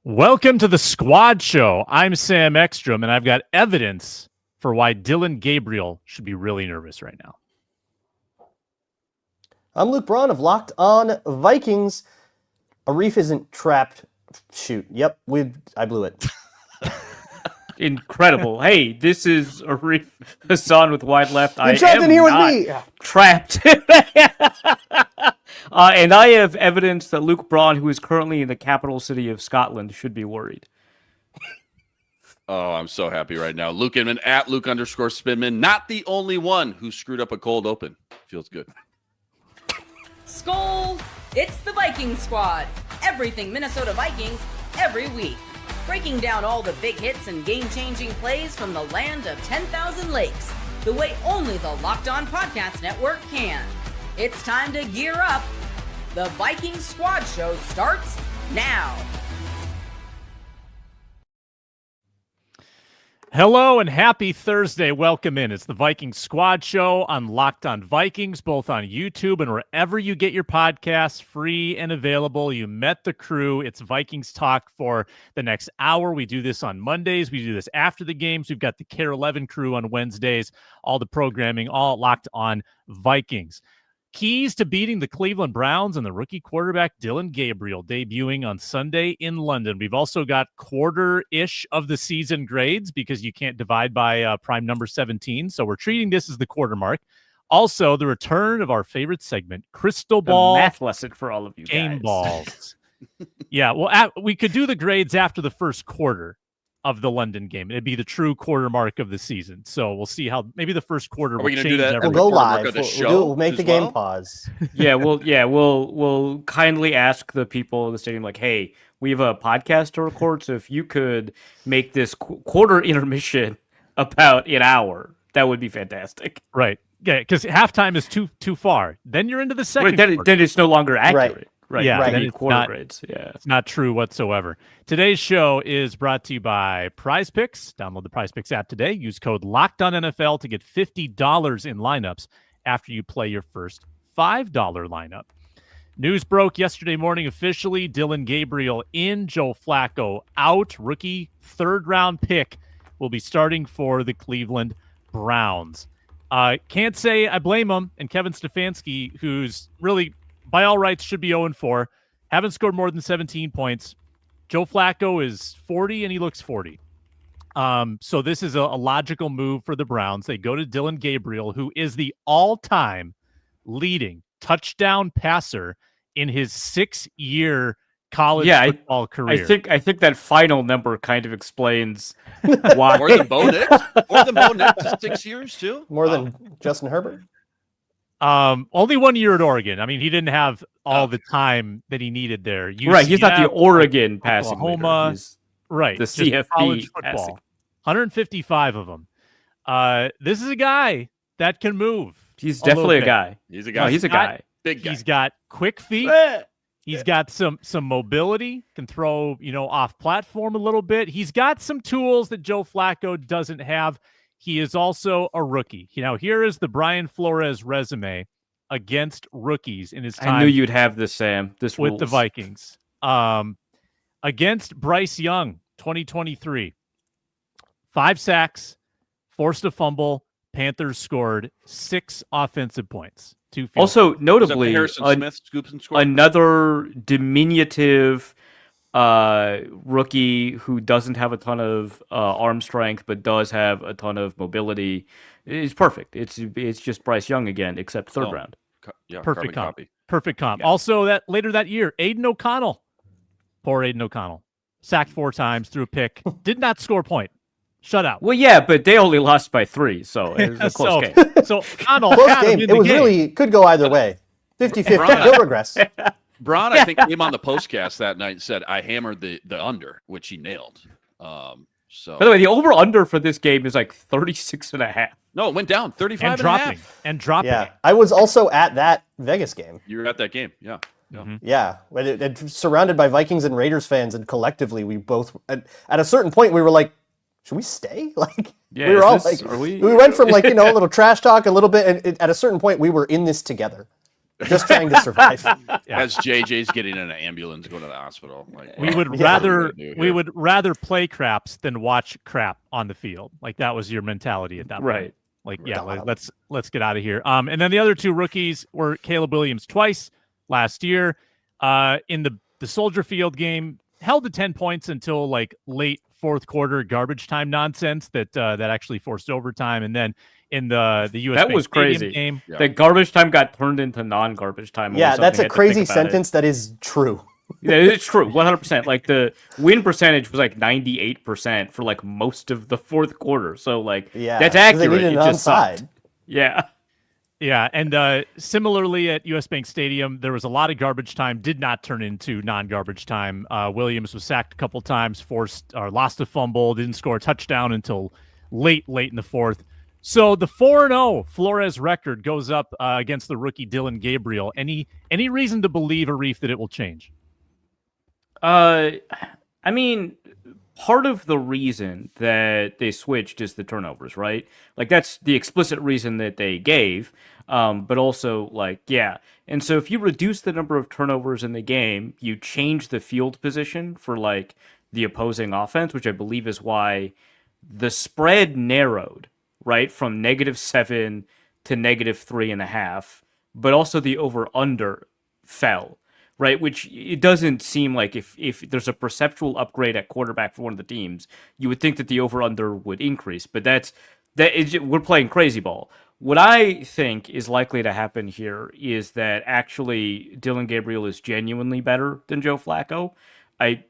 Welcome to the Squad Show. I'm Sam Ekstrom, and I've got evidence for why Dillon Gabriel should be really nervous right now. I'm Luke Braun of Locked On Vikings. Arif isn't trapped. Shoot. Yep, I blew it. Incredible. Hey, this is Arif Hasan with wide left. You're trapped in here with me. Trapped. And I have evidence that Luke Braun, who is currently in the capital city of Scotland, should be worried. Oh, I'm so happy right now. Luke Inman at Luke_Spinman. Not the only one who screwed up a cold open. Feels good. Skol! It's the Viking Squad. Everything Minnesota Vikings every week. Breaking down all the big hits and game-changing plays from the land of 10,000 lakes. The way only the Locked On Podcast Network can. It's time to gear up. The Viking Squad Show starts now. Hello and happy Thursday. Welcome in. It's the Viking Squad Show on Locked On Vikings, both on YouTube and wherever you get your podcasts, free and available. You met the crew. It's Vikings Talk for the next hour. We do this on Mondays. We do this after the games. We've got the Care 11 crew on Wednesdays. All the programming, all Locked On Vikings. Keys to beating the Cleveland Browns and the rookie quarterback Dillon Gabriel debuting on Sunday in London. We've also got quarter-ish of the season grades because you can't divide by prime number 17. So we're treating this as the quarter mark. Also, the return of our favorite segment, Crystal Ball. Math lesson for all of you game guys. Balls. Yeah, well, we could do the grades after the first quarter of the London game. It'd be the true quarter mark of the season. So we'll see how maybe the first quarter will change. We'll go live. We'll make the game pause. We'll kindly ask the people in the stadium, like, hey, we have a podcast to record, so if you could make this quarter intermission about an hour, that would be fantastic. Right. Yeah, because halftime is too far. Then you're into the second. Then it's no longer accurate. Right. Yeah, right. Then it's Quarter not, grades. Yeah. It's not true whatsoever. Today's show is brought to you by PrizePicks. Download the PrizePicks app today. Use code LOCKEDONNFL to get $50 in lineups after you play your first $5 lineup. News broke yesterday morning officially. Dillon Gabriel in, Joe Flacco out. Rookie third-round pick will be starting for the Cleveland Browns. Can't say I blame him. And Kevin Stefanski, who's really by all rights should be 0-4. Haven't scored more than 17 points. Joe Flacco is 40, and he looks 40. So this is a logical move for the Browns. They go to Dillon Gabriel, who is the all-time leading touchdown passer in his 6-year college football career. I think that final number kind of explains why. More than Bo Nix? More than Bo Nix to 6 years, too? More than Justin Herbert? Only 1 year at Oregon. I mean, he didn't have all the time that he needed there. UCF, right, he's not the Oregon passing Oklahoma, leader. He's right, the CFP college football. passing. 155 of them. This is a guy that can move. He's definitely a guy. He's a guy. No, he's a guy. Big guy. He's got quick feet. He's got some mobility, can throw, off platform a little bit. He's got some tools that Joe Flacco doesn't have. He is also a rookie. Here is the Brian Flores resume against rookies in his time. I knew you'd have this, Sam. This with rules. the Vikings. Against Bryce Young, 2023. 5 sacks, forced a fumble. Panthers scored 6 offensive points. 2 field Also, notably, Harrison Smith scoops and scores? Another diminutive rookie who doesn't have a ton of arm strength but does have a ton of mobility is perfect. It's just Bryce Young again, except third round. Perfect comp. Copy. Perfect comp. Yeah. Also, that later that year, Aiden O'Connell. Poor Aiden O'Connell. Sacked 4 times, threw a pick, did not score a point. Shutout. Well, yeah, but they only lost by 3, so it was a close game. So O'Connell Close had him game. in It the was game. really could go either way. 50-50. No regress. Braun, I think, came on the postcast that night and said, I hammered the under, which he nailed. So By the way, the over-under for this game is like 36.5. No, it went down 35 and dropping. Yeah. I was also at that Vegas game. You were at that game, yeah. Mm-hmm. Yeah. When it surrounded by Vikings and Raiders fans, and collectively we both, at a certain point, we were like, should we stay? Yeah, we were all like, we went from a little trash talk a little bit, and at a certain point we were in this together. just trying to survive. As JJ's getting in an ambulance going to the hospital. Like, We would rather play craps than watch crap on the field. Like that was your mentality at that point. Right. Like, yeah, let's get out of here. And then the other two rookies were Caleb Williams twice last year. In the Soldier Field game, held to 10 points until like late fourth quarter garbage time nonsense that actually forced overtime. And then in the US that Bank was Stadium crazy. Game, The garbage time got turned into non-garbage time. Yeah, that's a crazy sentence that is true. Yeah, it's true, 100%. Like the win percentage was like 98% for like most of the fourth quarter. So like that's accurate. They needed it an just sucked. onside. Yeah. Yeah, and similarly at US Bank Stadium, there was a lot of garbage time, did not turn into non-garbage time. Williams was sacked a couple times, lost a fumble, didn't score a touchdown until late in the fourth. So the 4-0 Flores record goes up against the rookie Dillon Gabriel. Any reason to believe, Arif, that it will change? I mean, part of the reason that they switched is the turnovers, right? Like that's the explicit reason that they gave. But also like, yeah. And so if you reduce the number of turnovers in the game, you change the field position for like the opposing offense, which I believe is why the spread narrowed, right? From -7 to -3.5, but also the over-under fell. Right, which it doesn't seem like if there's a perceptual upgrade at quarterback for one of the teams, you would think that the over/under would increase. But we're playing crazy ball. What I think is likely to happen here is that actually Dillon Gabriel is genuinely better than Joe Flacco. I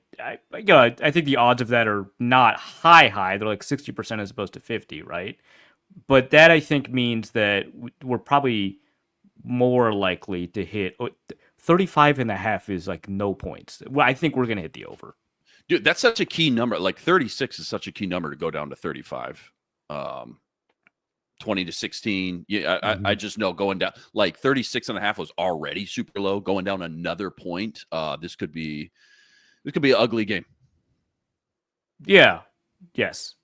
think the odds of that are not high. They're like 60% as opposed to 50, right? But that I think means that we're probably more likely to hit. 35.5 is like no points. Well, I think we're going to hit the over. Dude, that's such a key number. Like 36 is such a key number to go down to 35. 20 to 16. Yeah, I just know going down like 36.5 was already super low. Going down another point. This could be an ugly game. Yeah. Yes.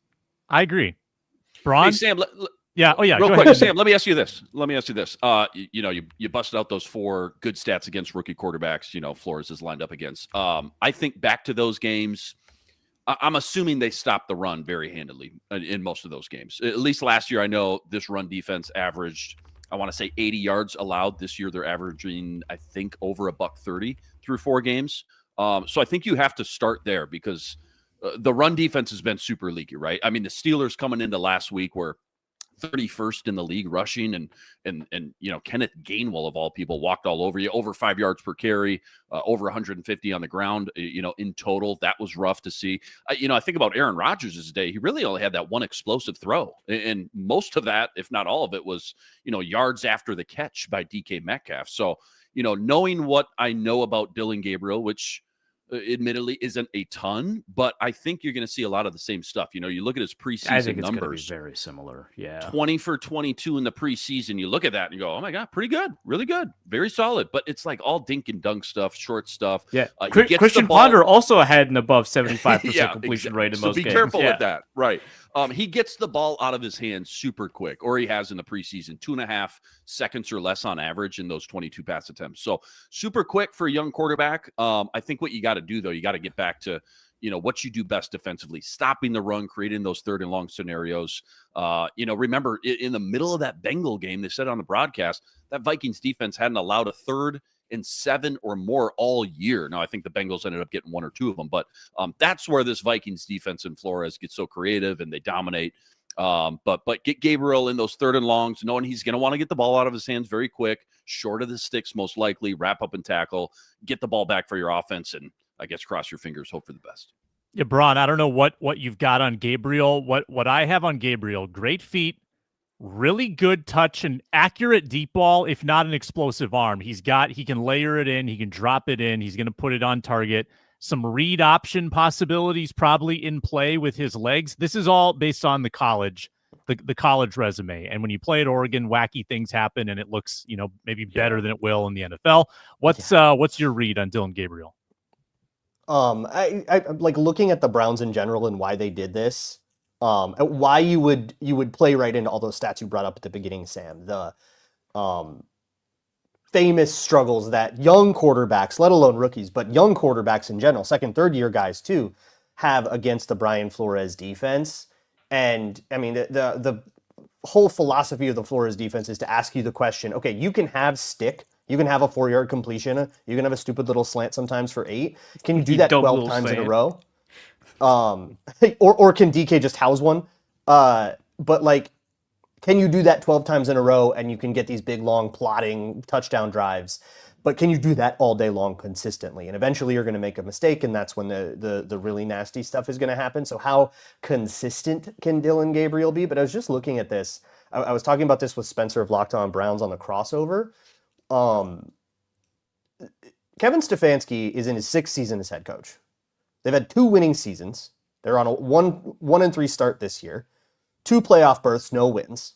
I agree. Braun? Hey, Sam, yeah. Oh, yeah. Real go quick, ahead. Sam, let me ask you this. You busted out those 4 good stats against rookie quarterbacks, Flores is lined up against. I think back to those games, I'm assuming they stopped the run very handily in most of those games. At least last year, I know this run defense averaged, I want to say 80 yards allowed. This year, they're averaging, I think, over $130 through 4 games. So I think you have to start there because the run defense has been super leaky, right? I mean, the Steelers coming into last week were 31st in the league rushing, and Kenneth Gainwell of all people walked all over you, over 5 yards per carry, over 150 on the ground, in total. That was rough to see. I think about Aaron Rodgers' day. He really only had that one explosive throw, and most of that, if not all of it, was yards after the catch by DK Metcalf. So knowing what I know about Dillon Gabriel, which admittedly isn't a ton, but I think you're going to see a lot of the same stuff. You look at his preseason I think it's numbers. going to be very similar. Yeah. 20 for 22 in the preseason. You look at that and you go, oh my God, pretty good. Really good. Very solid. But it's like all dink and dunk stuff, short stuff. Yeah. Christian Ponder also had an above 75% completion rate in most games. So be careful with that. Right. He gets the ball out of his hands super quick, or he has in the preseason, 2.5 seconds or less on average in those 22 pass attempts. So super quick for a young quarterback. I think what you got to do, though, you got to get back to, what you do best defensively, stopping the run, creating those 3rd and long scenarios. Remember in the middle of that Bengal game, they said on the broadcast that Vikings defense hadn't allowed a 3rd and 7 or more all year. Now, I think the Bengals ended up getting 1 or 2 of them, but that's where this Vikings defense and Flores get so creative and they dominate. But get Gabriel in those 3rd and longs, knowing he's going to want to get the ball out of his hands very quick, short of the sticks most likely, wrap up and tackle, get the ball back for your offense, and I guess cross your fingers, hope for the best. Yeah, Braun, I don't know what you've got on Gabriel. What I have on Gabriel, great feet, really good touch and accurate deep ball, if not an explosive arm. He can layer it in, he can drop it in, he's going to put it on target. Some read option possibilities probably in play with his legs. This is all based on the college resume. And when you play at Oregon, wacky things happen and it looks, maybe better than it will in the NFL. What's your read on Dillon Gabriel? I like looking at the Browns in general and why they did this. Why you would play right into all those stats you brought up at the beginning, Sam. famous struggles that young quarterbacks, let alone rookies, but young quarterbacks in general, second, third year guys too, have against the Brian Flores defense. And I mean, the whole philosophy of the Flores defense is to ask you the question, okay, you can have stick, you can have a 4-yard completion, you can have a stupid little slant sometimes for 8. Can you do that 12 times in a row? Or can DK just house one? But like, can you do that 12 times in a row and you can get these big, long, plotting touchdown drives? But can you do that all day long consistently? And eventually you're going to make a mistake, and that's when the really nasty stuff is going to happen. So how consistent can Dillon Gabriel be? But I was just looking at this. I was talking about this with Spencer of Locked On Browns on the crossover. Kevin Stefanski is in his 6th season as head coach. They've had 2 winning seasons. They're on a 1-3 start this year. 2 playoff berths, no wins.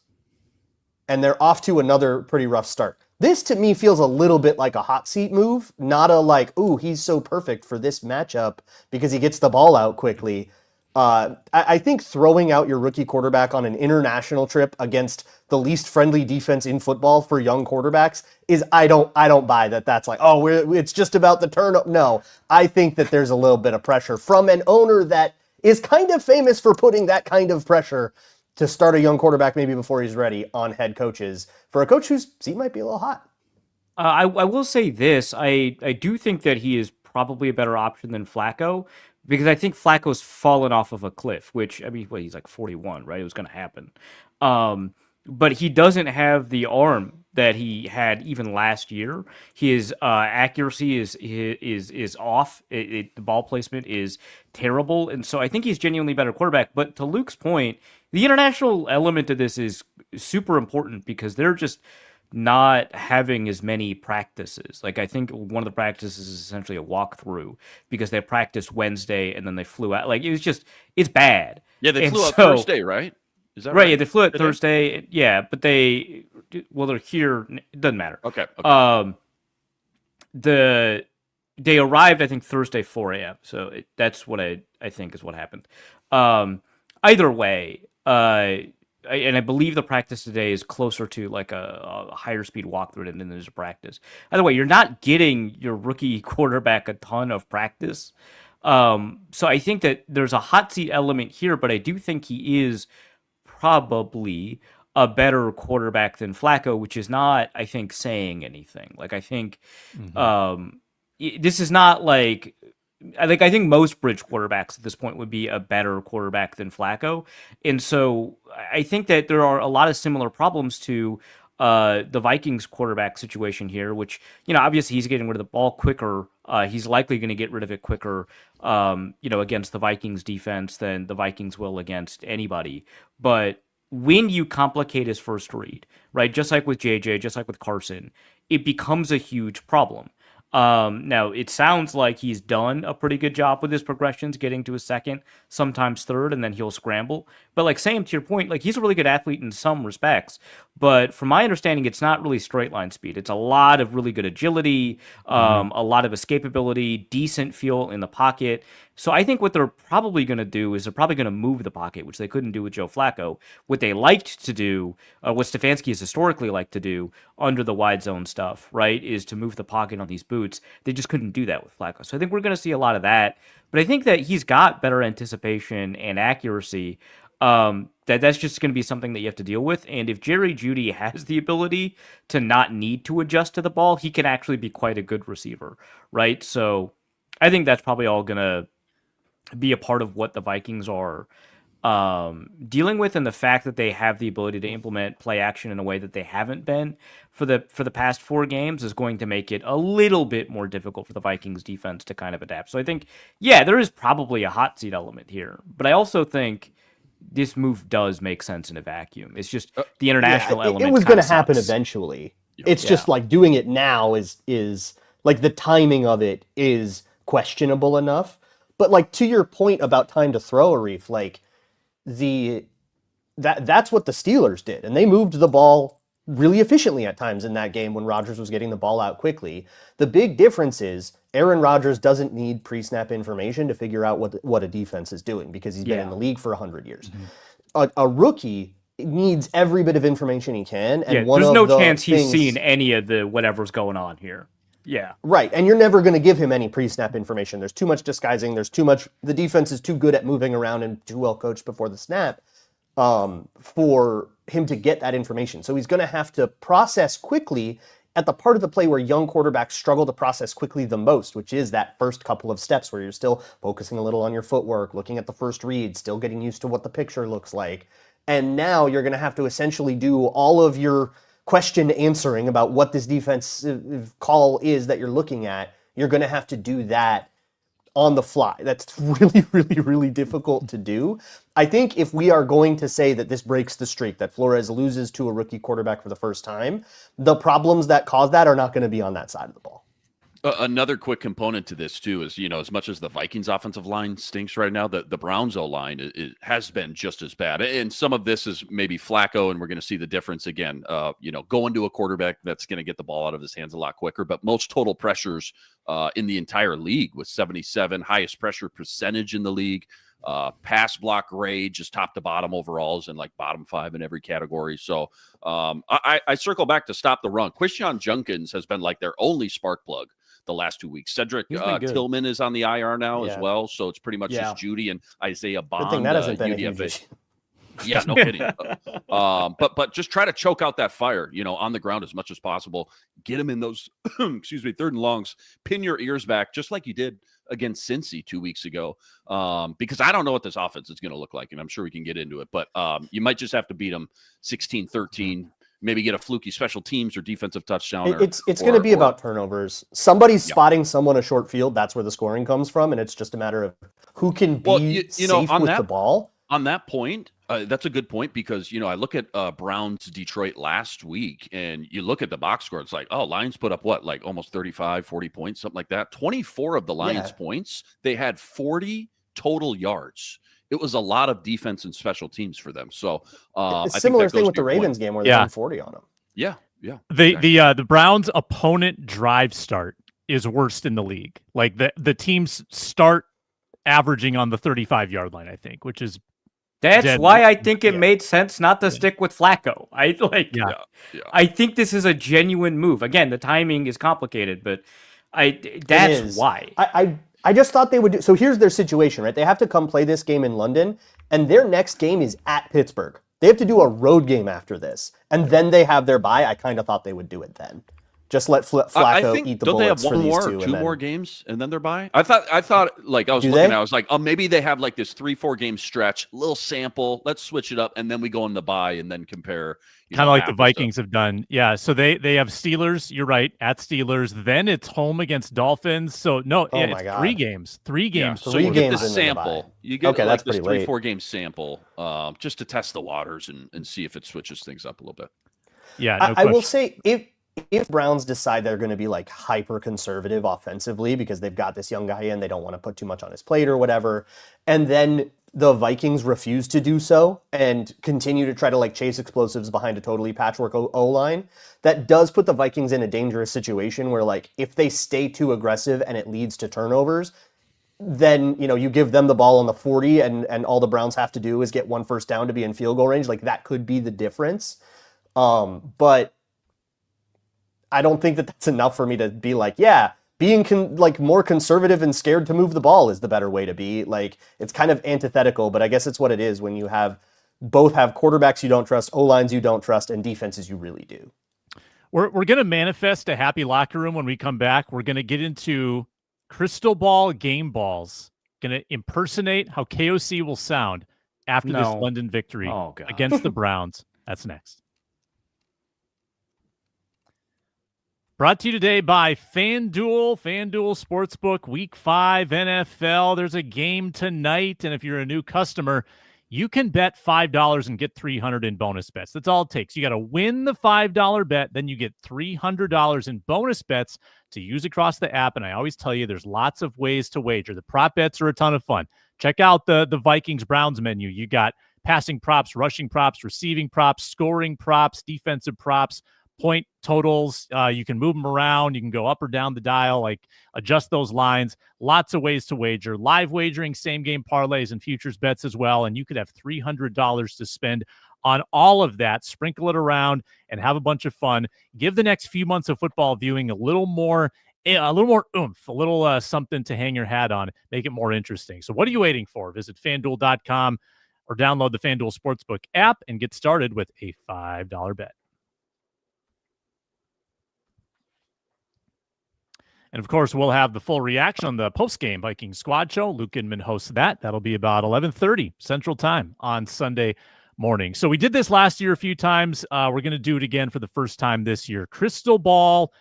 And they're off to another pretty rough start. This to me feels a little bit like a hot seat move, not a like, ooh, he's so perfect for this matchup because he gets the ball out quickly. I think throwing out your rookie quarterback on an international trip against the least friendly defense in football for young quarterbacks is I don't buy that. That's like, oh, it's just about the turn-up. No, I think that there's a little bit of pressure from an owner that is kind of famous for putting that kind of pressure to start a young quarterback maybe before he's ready on head coaches for a coach whose seat might be a little hot. I will say this. I do think that he is probably a better option than Flacco, because I think Flacco's fallen off of a cliff, which, I mean, he's like 41, right? It was going to happen. But he doesn't have the arm that he had even last year. His accuracy is off. The ball placement is terrible. And so I think he's genuinely a better quarterback. But to Luke's point, the international element of this is super important because they're just not having as many practices. Like, I think one of the practices is essentially a walkthrough because they practiced Wednesday and then they flew out. Like, it's bad. Yeah, they flew out Thursday, right? Is that right? Yeah, they flew out Thursday. Yeah, but they're here. It doesn't matter. Okay. They arrived, I think, Thursday 4 a.m. So that's what I think is what happened. Either way, and I believe the practice today is closer to like a higher speed walkthrough than there's a practice. Either way, you're not getting your rookie quarterback a ton of practice. So I think that there's a hot seat element here, but I do think he is probably a better quarterback than Flacco, which is not, I think, saying anything. Like, I think this is not like... I think most bridge quarterbacks at this point would be a better quarterback than Flacco. And so I think that there are a lot of similar problems to the Vikings quarterback situation here, which, obviously he's getting rid of the ball quicker. He's likely going to get rid of it quicker, against the Vikings defense than the Vikings will against anybody. But when you complicate his first read, right, just like with JJ, just like with Carson, it becomes a huge problem. Now, it sounds like he's done a pretty good job with his progressions, getting to his second, sometimes third, and then he'll scramble. But like Sam, to your point, like he's a really good athlete in some respects. But from my understanding, it's not really straight line speed. It's a lot of really good agility, a lot of escapability, decent feel in the pocket. So I think what they're probably going to do is they're probably going to move the pocket, which they couldn't do with Joe Flacco. What they liked to do, what Stefanski has historically liked to do under the wide zone stuff, right, is to move the pocket on these boots. They just couldn't do that with Flacco. So I think we're going to see a lot of that. But I think that he's got better anticipation and accuracy. That's just going to be something that you have to deal with. And if Jerry Jeudy has the ability to not need to adjust to the ball, he can actually be quite a good receiver, right? So I think that's probably all going to be a part of what the Vikings are dealing with, and the fact that they have the ability to implement play action in a way that they haven't been for the past 4 games is going to make it a little bit more difficult for the Vikings defense to kind of adapt. So I think, yeah, there is probably a hot seat element here, but I also think this move does make sense in a vacuum. It's just the international element. It was going to happen eventually. It's just like doing it now is like the timing of it is questionable enough. But like to your point about time to throw, Arif, like that's what the Steelers did, and they moved the ball really efficiently at times in that game when Rodgers was getting the ball out quickly. The big difference is Aaron Rodgers doesn't need pre-snap information to figure out what a defense is doing because he's been in the league for 100 years. A rookie, needs every bit of information he can. And there's no chance he's seen any of the whatever's going on here. Yeah. Right. And you're never going to give him any pre-snap information. There's too much disguising. The defense is too good at moving around and too well coached before the snap for him to get that information. So he's going to have to process quickly at the part of the play where young quarterbacks struggle to process quickly the most, which is that first couple of steps where you're still focusing a little on your footwork, looking at the first read, still getting used to what the picture looks like. And now you're going to have to essentially do all of your question answering about what this defensive call is that you're looking at. You're going to have to do that on the fly. That's really, really, really difficult to do. I think if we are going to say that this breaks the streak, that Flores loses to a rookie quarterback for the first time, the problems that cause that are not going to be on that side of the ball. Another quick component to this, too, is, as much as the Vikings offensive line stinks right now, the Browns O-line has been just as bad. And some of this is maybe Flacco, and we're going to see the difference again, going to a quarterback that's going to get the ball out of his hands a lot quicker. But most total pressures in the entire league was 77, highest pressure percentage in the league. Pass block grade, just top to bottom overalls, and like bottom 5 in every category. So I circle back to stop the run. Quishon Junkins has been like their only spark plug the last 2 weeks. Cedric Tillman is on the IR now as well. So it's pretty much just Judy and Isaiah Bond. Good thing that hasn't been a huge issue. Yeah, no kidding. But just try to choke out that fire, on the ground as much as possible. Get him in those, third and longs. Pin your ears back, just like you did against Cincy 2 weeks ago. Because I don't know what this offense is going to look like, and I'm sure we can get into it. But you might just have to beat them 16-13. Maybe get a fluky special teams or defensive touchdown. It's going to be about turnovers. Somebody's spotting someone a short field. That's where the scoring comes from, and it's just a matter of who can be safe with the ball. On that point, that's a good point because, I look at Browns Detroit last week and you look at the box score. It's like, Lions put up what, like almost 35, 40 points, something like that. 24 of the Lions points, they had 40 total yards. It was a lot of defense and special teams for them. So a similar thing with the Ravens game where they won 40 on them. Yeah. The Browns' opponent drive start is worst in the league. Like the teams start averaging on the 35-yard line, I think, which is That's why I think it made sense not to stick with Flacco. I think this is a genuine move. Again, the timing is complicated, but that's why. I just thought they would do. So here's their situation, right? They have to come play this game in London, and their next game is at Pittsburgh. They have to do a road game after this, and then they have their bye. I kind of thought they would do it then. Just let Flacco eat the bullets for these two. Two more games, and then they're bye? I thought, like, I was looking, I was like, maybe they have like this 3-4 game stretch, little sample. Let's switch it up, and then we go in the bye and then compare. Kind of like the Vikings have done. Yeah, so they have Steelers, you're right, at Steelers. Then it's home against Dolphins. So, it's 3 games. 3 games. Yeah. So you get the sample. You get like this 3-4 game sample just to test the waters and see if it switches things up a little bit. Yeah, I will say, if Browns decide they're going to be like hyper conservative offensively because they've got this young guy in, they don't want to put too much on his plate or whatever, and then the Vikings refuse to do so and continue to try to like chase explosives behind a totally patchwork O-line, that does put the Vikings in a dangerous situation where like if they stay too aggressive and it leads to turnovers, then you give them the ball on the 40 and all the Browns have to do is get 1 first down to be in field goal range. Like that could be the difference. But I don't think that that's enough for me to be like, being more conservative and scared to move the ball is the better way to be. Like, it's kind of antithetical, but I guess it's what it is when you both have quarterbacks you don't trust, O-lines you don't trust, and defenses you really do. We're going to manifest a happy locker room when we come back. We're going to get into crystal ball game balls. Going to impersonate how KOC will sound after this London victory against the Browns. That's next. Brought to you today by FanDuel Sportsbook, Week 5 NFL. There's a game tonight, and if you're a new customer, you can bet $5 and get $300 in bonus bets. That's all it takes. You got to win the $5 bet, then you get $300 in bonus bets to use across the app, and I always tell you there's lots of ways to wager. The prop bets are a ton of fun. Check out the Vikings-Browns menu. You got passing props, rushing props, receiving props, scoring props, defensive props, point totals. You can move them around. You can go up or down the dial, like adjust those lines. Lots of ways to wager. Live wagering, same game parlays, and futures bets as well. And you could have $300 to spend on all of that. Sprinkle it around and have a bunch of fun. Give the next few months of football viewing a little more oomph, a little something to hang your hat on, make it more interesting. So what are you waiting for? Visit FanDuel.com or download the FanDuel Sportsbook app and get started with a $5 bet. And, of course, we'll have the full reaction on the post-game Vikings squad show. Luke Inman hosts that. That'll be about 11:30 Central Time on Sunday morning. So we did this last year a few times. We're going to do it again for the first time this year. Crystal ball,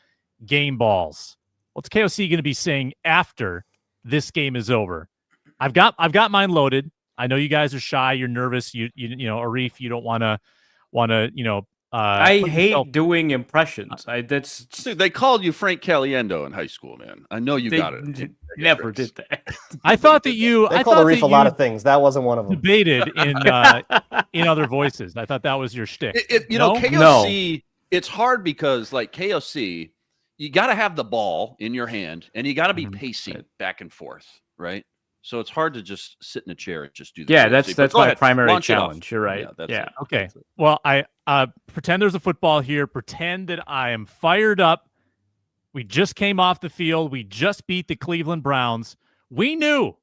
game balls. What's KOC going to be saying after this game is over? I've got mine loaded. I know you guys are shy. You're nervous. You know, Arif, you don't want to, I hate doing impressions. Dude, they called you Frank Caliendo in high school, man. I know you got it. Never did that. I thought that They called Arif a lot of things. That wasn't one of them. Debated in other voices. I thought that was your shtick. KOC, it's hard because like KOC, you got to have the ball in your hand and you got to be pacing back and forth, right? So it's hard to just sit in a chair and just do that. Yeah, that's my primary challenge. You're right. Yeah. Okay. Well, I pretend there's a football here. Pretend that I am fired up. We just came off the field. We just beat the Cleveland Browns. We knew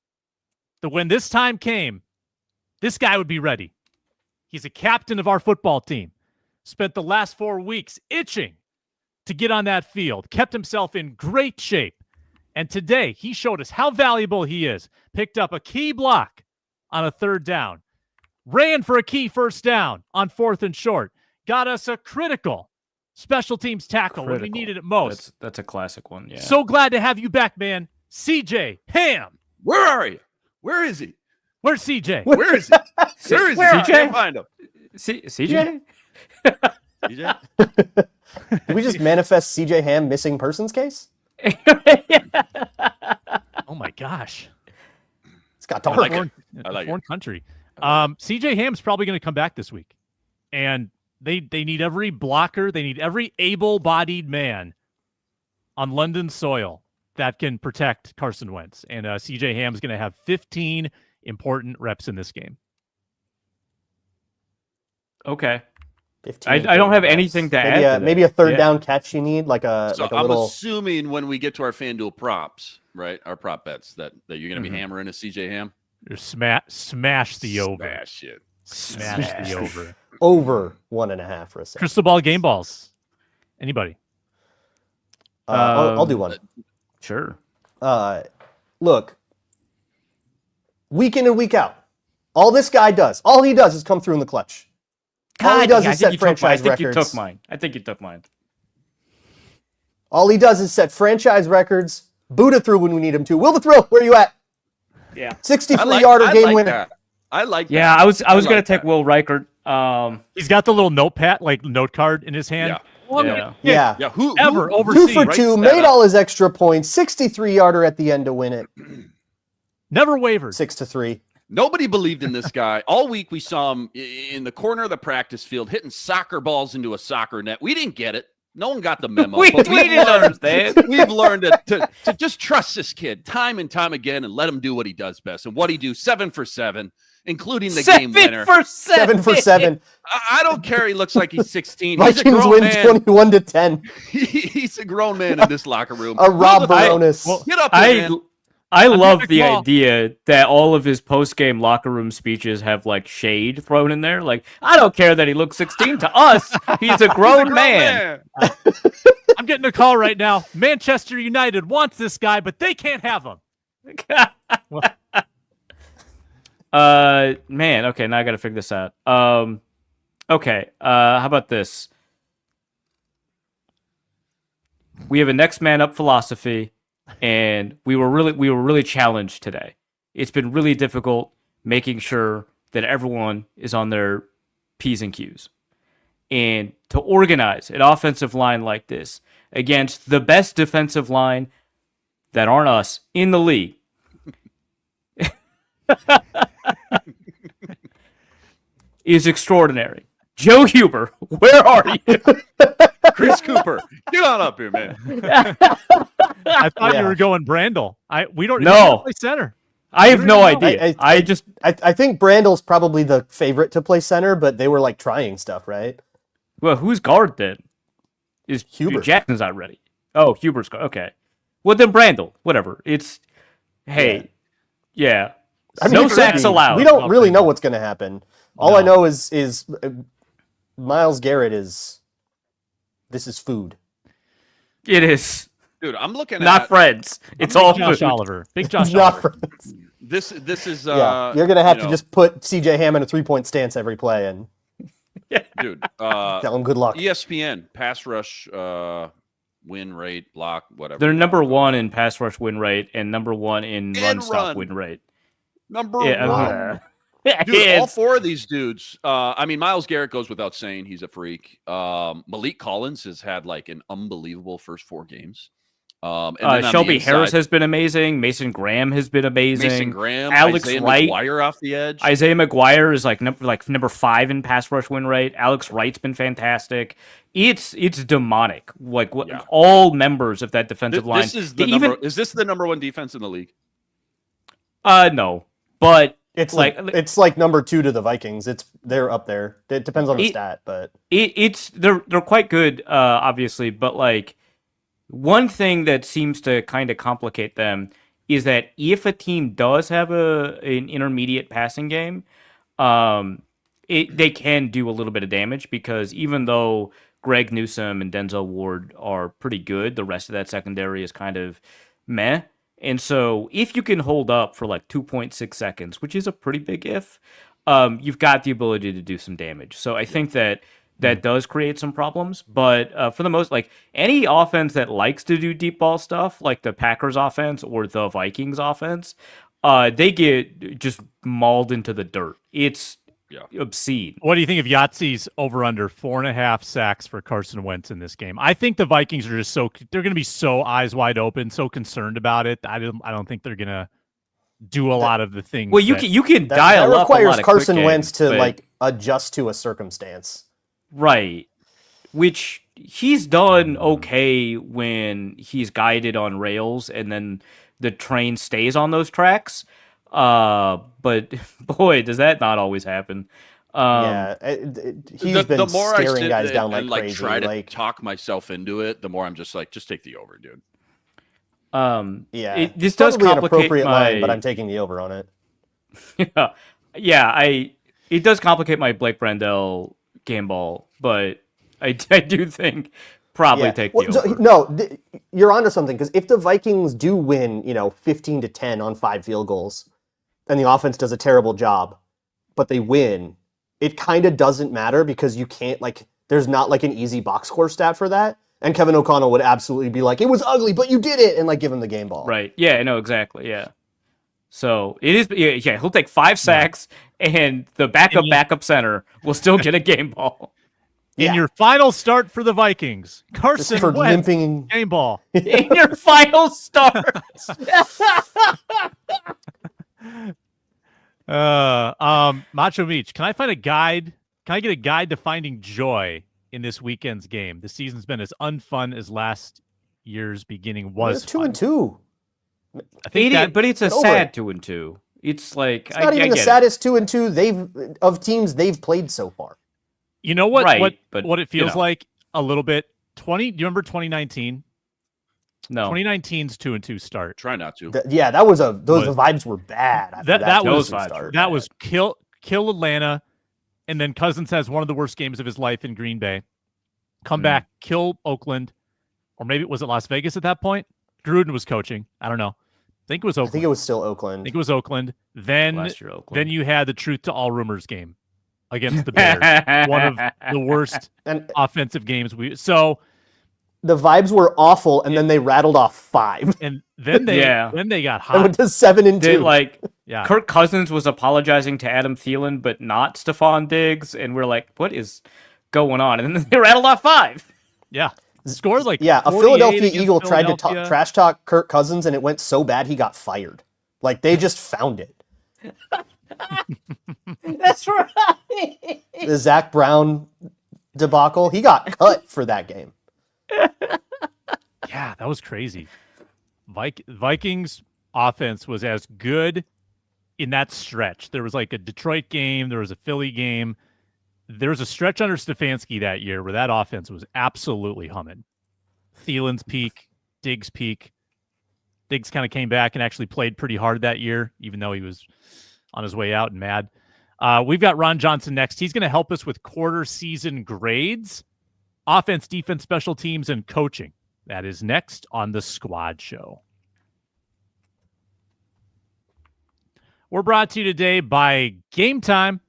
that when this time came, this guy would be ready. He's a captain of our football team. Spent the last 4 weeks itching to get on that field. Kept himself in great shape. And today, he showed us how valuable he is. Picked up a key block on a 3rd down. Ran for a key 1st down on 4th and short. Got us a critical special teams tackle when we needed it most. That's a classic one, yeah. So glad to have you back, man. CJ Ham. Where are you? Where is he? Where's CJ? Where is he? Where is he? CJ? I can't find him. CJ? CJ? Did we just manifest CJ Ham missing persons case? Oh my gosh. It's got dark. I like foreign country. CJ Ham's probably going to come back this week. And they need every blocker. They need every able-bodied man on London soil that can protect Carson Wentz. And CJ Ham's going to have 15 important reps in this game. Okay. I don't have anything to add. Maybe a 3rd down catch you need, like a I'm little. assuming when we get to our FanDuel props, right, our prop bets, that you're going to be hammering a CJ Ham. You're smash the over. Smash it. Smash the over. Over 1.5 for a second. Crystal ball game balls. Anybody? I'll do one. Sure. Look, week in and week out, all this guy does, all he does is come through in the clutch. All he does is set franchise records. I think you took mine. All he does is set franchise records. Buddha through when we need him to. Will the Thrill, where are you at? Yeah. 63-yarder game winner. That. I like that. Yeah, I was going to take Will Reichert. He's got the little notepad, like note card in his hand. Yeah. Who overseas? 2 for 2, made all his extra points. 63-yarder at the end to win it. Never wavered. 6-3. Nobody believed in this guy. All week we saw him in the corner of the practice field hitting soccer balls into a soccer net. We didn't get it. No one got the memo. we didn't understand. We've learned to just trust this kid time and time again and let him do what he does best. And what he do, 7 for 7, including the game winner. 7 for 7. I don't care. He looks like he's 16. Vikings win 21-10. He's a grown man in this locker room. A Rob Baronis. Get up there, man. I love the idea that all of his post-game locker room speeches have like shade thrown in there. Like, I don't care that he looks 16 to us. He's a grown man. I'm getting a call right now. Manchester United wants this guy, but they can't have him. Man, okay, now I got to figure this out. Okay, how about this? We have a next man up philosophy. And we were really challenged today. It's been really difficult making sure that everyone is on their P's and Q's. And to organize an offensive line like this against the best defensive line that aren't us in the league is extraordinary. Joe Huber, where are you? Chris Cooper, get on up here, man. I thought you Yeah. were going Brandel. We don't No. play center. I have no know. idea. I think Brandel's probably the favorite to play center, but they were like trying stuff, right? Well, who's guard then? Is Hubert. Jackson's not ready? Oh, Hubert's guard. Okay. Well, then Brandel. Whatever. It's yeah. I mean, No it could sacks be. allowed. We don't really know what's going to happen. All I know is Myles Garrett is food. It is Dude, I'm looking not at friends. It's all Josh food. Oliver. Big Josh Not Oliver. friends. this is Yeah, you're gonna have you to know, just put CJ Ham in a 3-point stance every play and dude. tell him good luck. ESPN pass rush win rate, block, whatever. They're number one in pass rush win rate and number one in run And stop run. win rate. Number Yeah, one. Dude, all four of these dudes. I mean, Myles Garrett goes without saying he's a freak. Malik Collins has had like an unbelievable first 4 games. And then on Shelby the inside, Harris has been amazing. Mason Graham has been amazing. Mason Graham, Alex Isaiah Wright, McGuire off the edge. Isaiah McGuire is like number 5 in pass rush win rate. Alex Wright's been fantastic. It's demonic. Like all members of that defensive line. This is is this the number 1 defense in the league? No, but It's like number 2 to the Vikings. They're up there. It depends on the stat, but they're quite good, obviously. But like one thing that seems to kind of complicate them is that if a team does have an intermediate passing game, they can do a little bit of damage because even though Greg Newsome and Denzel Ward are pretty good, the rest of that secondary is kind of meh. And so if you can hold up for like 2.6 seconds, which is a pretty big if, you've got the ability to do some damage. So I think that does create some problems. But for the most, like any offense that likes to do deep ball stuff, like the Packers offense or the Vikings offense, they get just mauled into the dirt. It's obscene. What do you think of Yahtzee's over under 4.5 sacks for Carson Wentz in this game? I think the Vikings are just they're going to be so eyes wide open, so concerned about it. I don't think they're going to do a lot of the things. Well, you can dial that up a lot requires of Carson quick Wentz games, to like adjust to a circumstance. Right. Which he's done okay when he's guided on rails and then the train stays on those tracks. But boy, does that not always happen. He's been the more I staring sit guys down and like crazy. Try to talk myself into it, the more I'm just like, just take the over, dude. This does probably an complicate appropriate my line, but I'm taking the over on it. It does complicate my Blake Brandel game ball, but I do think probably take the over. You're onto something because if the Vikings do win, 15-10 on 5 field goals, and the offense does a terrible job, but they win, it kind of doesn't matter because you can't there's not like an easy box score stat for that. And Kevin O'Connell would absolutely be like, "It was ugly, but you did it," and like give him the game ball. Right? Yeah. No. Exactly. Yeah. So it is. Yeah. He'll take 5 sacks, and the backup center will still get a game ball. In your final start for the Vikings, Carson for Wentz, limping game ball. In your final start. Macho Meach, can I find a guide? Can I get a guide to finding joy in this weekend's game? The season's been as unfun as last year's beginning was. 2-2. I think But it's a sad 2-2. It's like it's not even the saddest 2-2 of teams they've played so far. You know what? Right, what it feels like a little bit. Do you remember 2019? No. 2019's 2-2 start. Try not to. The vibes were bad. That was kill Atlanta, and then Cousins has one of the worst games of his life in Green Bay. Come back, kill Oakland, or maybe it was Las Vegas at that point. Gruden was coaching. I don't know. I think it was Oakland. I think it was still Oakland. I think it was Oakland. Then Last year, Oakland. Then you had the truth to all rumors game against the Bears. One of the worst offensive games the vibes were awful, and then they rattled off 5. And then they got hot. They went to 7-2. Kirk Cousins was apologizing to Adam Thielen, but not Stephon Diggs, and we're like, what is going on? And then they rattled off 5. Yeah. Scored like a 48 Philadelphia against Eagle tried to Philadelphia. trash talk Kirk Cousins, and it went so bad he got fired. Like they just found it. That's right. The Zach Brown debacle. He got cut for that game. Yeah, that was crazy. Vikings offense was as good in that stretch. There was like a Detroit game. There was a Philly game. There was a stretch under Stefanski that year where that offense was absolutely humming. Thielen's peak, Diggs' peak. Diggs kind of came back and actually played pretty hard that year, even though he was on his way out and mad. We've got Ron Johnson next. He's going to help us with quarter season grades, offense, defense, special teams, and coaching. That is next on the Squad Show. We're brought to you today by Gametime.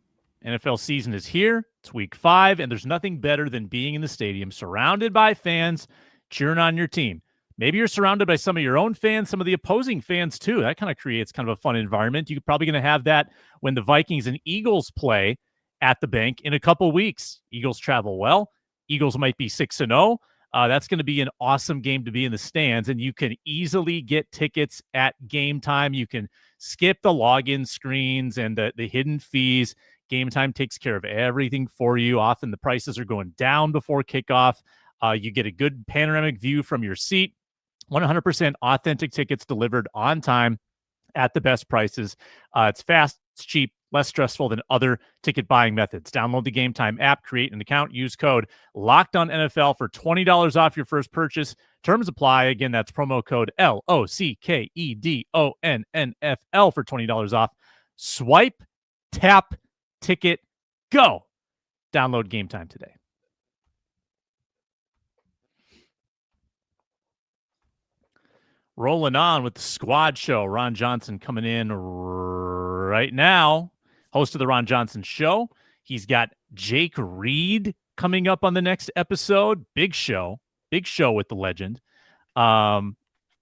NFL season is here. It's week 5, and there's nothing better than being in the stadium surrounded by fans cheering on your team. Maybe you're surrounded by some of your own fans, some of the opposing fans too. That kind of creates kind of a fun environment. You're probably going to have that when the Vikings and Eagles play at the bank in a couple weeks. Eagles travel well. Eagles might be 6-0. That's going to be an awesome game to be in the stands, and you can easily get tickets at Gametime. You can skip the login screens and the hidden fees. Gametime takes care of everything for you. Often the prices are going down before kickoff. You get a good panoramic view from your seat. 100% authentic tickets delivered on time at the best prices. It's fast, it's cheap, less stressful than other ticket buying methods. Download the Gametime app, create an account, use code LOCKEDONNFL for $20 off your first purchase. Terms apply. Again, that's promo code LOCKEDONNFL for $20 off. Swipe, tap, ticket, go. Download Gametime today. Rolling on with the Squad Show. Ron Johnson coming in right now. Host of the Ron Johnson Show. He's got Jake Reed coming up on the next episode. Big show with the legend. And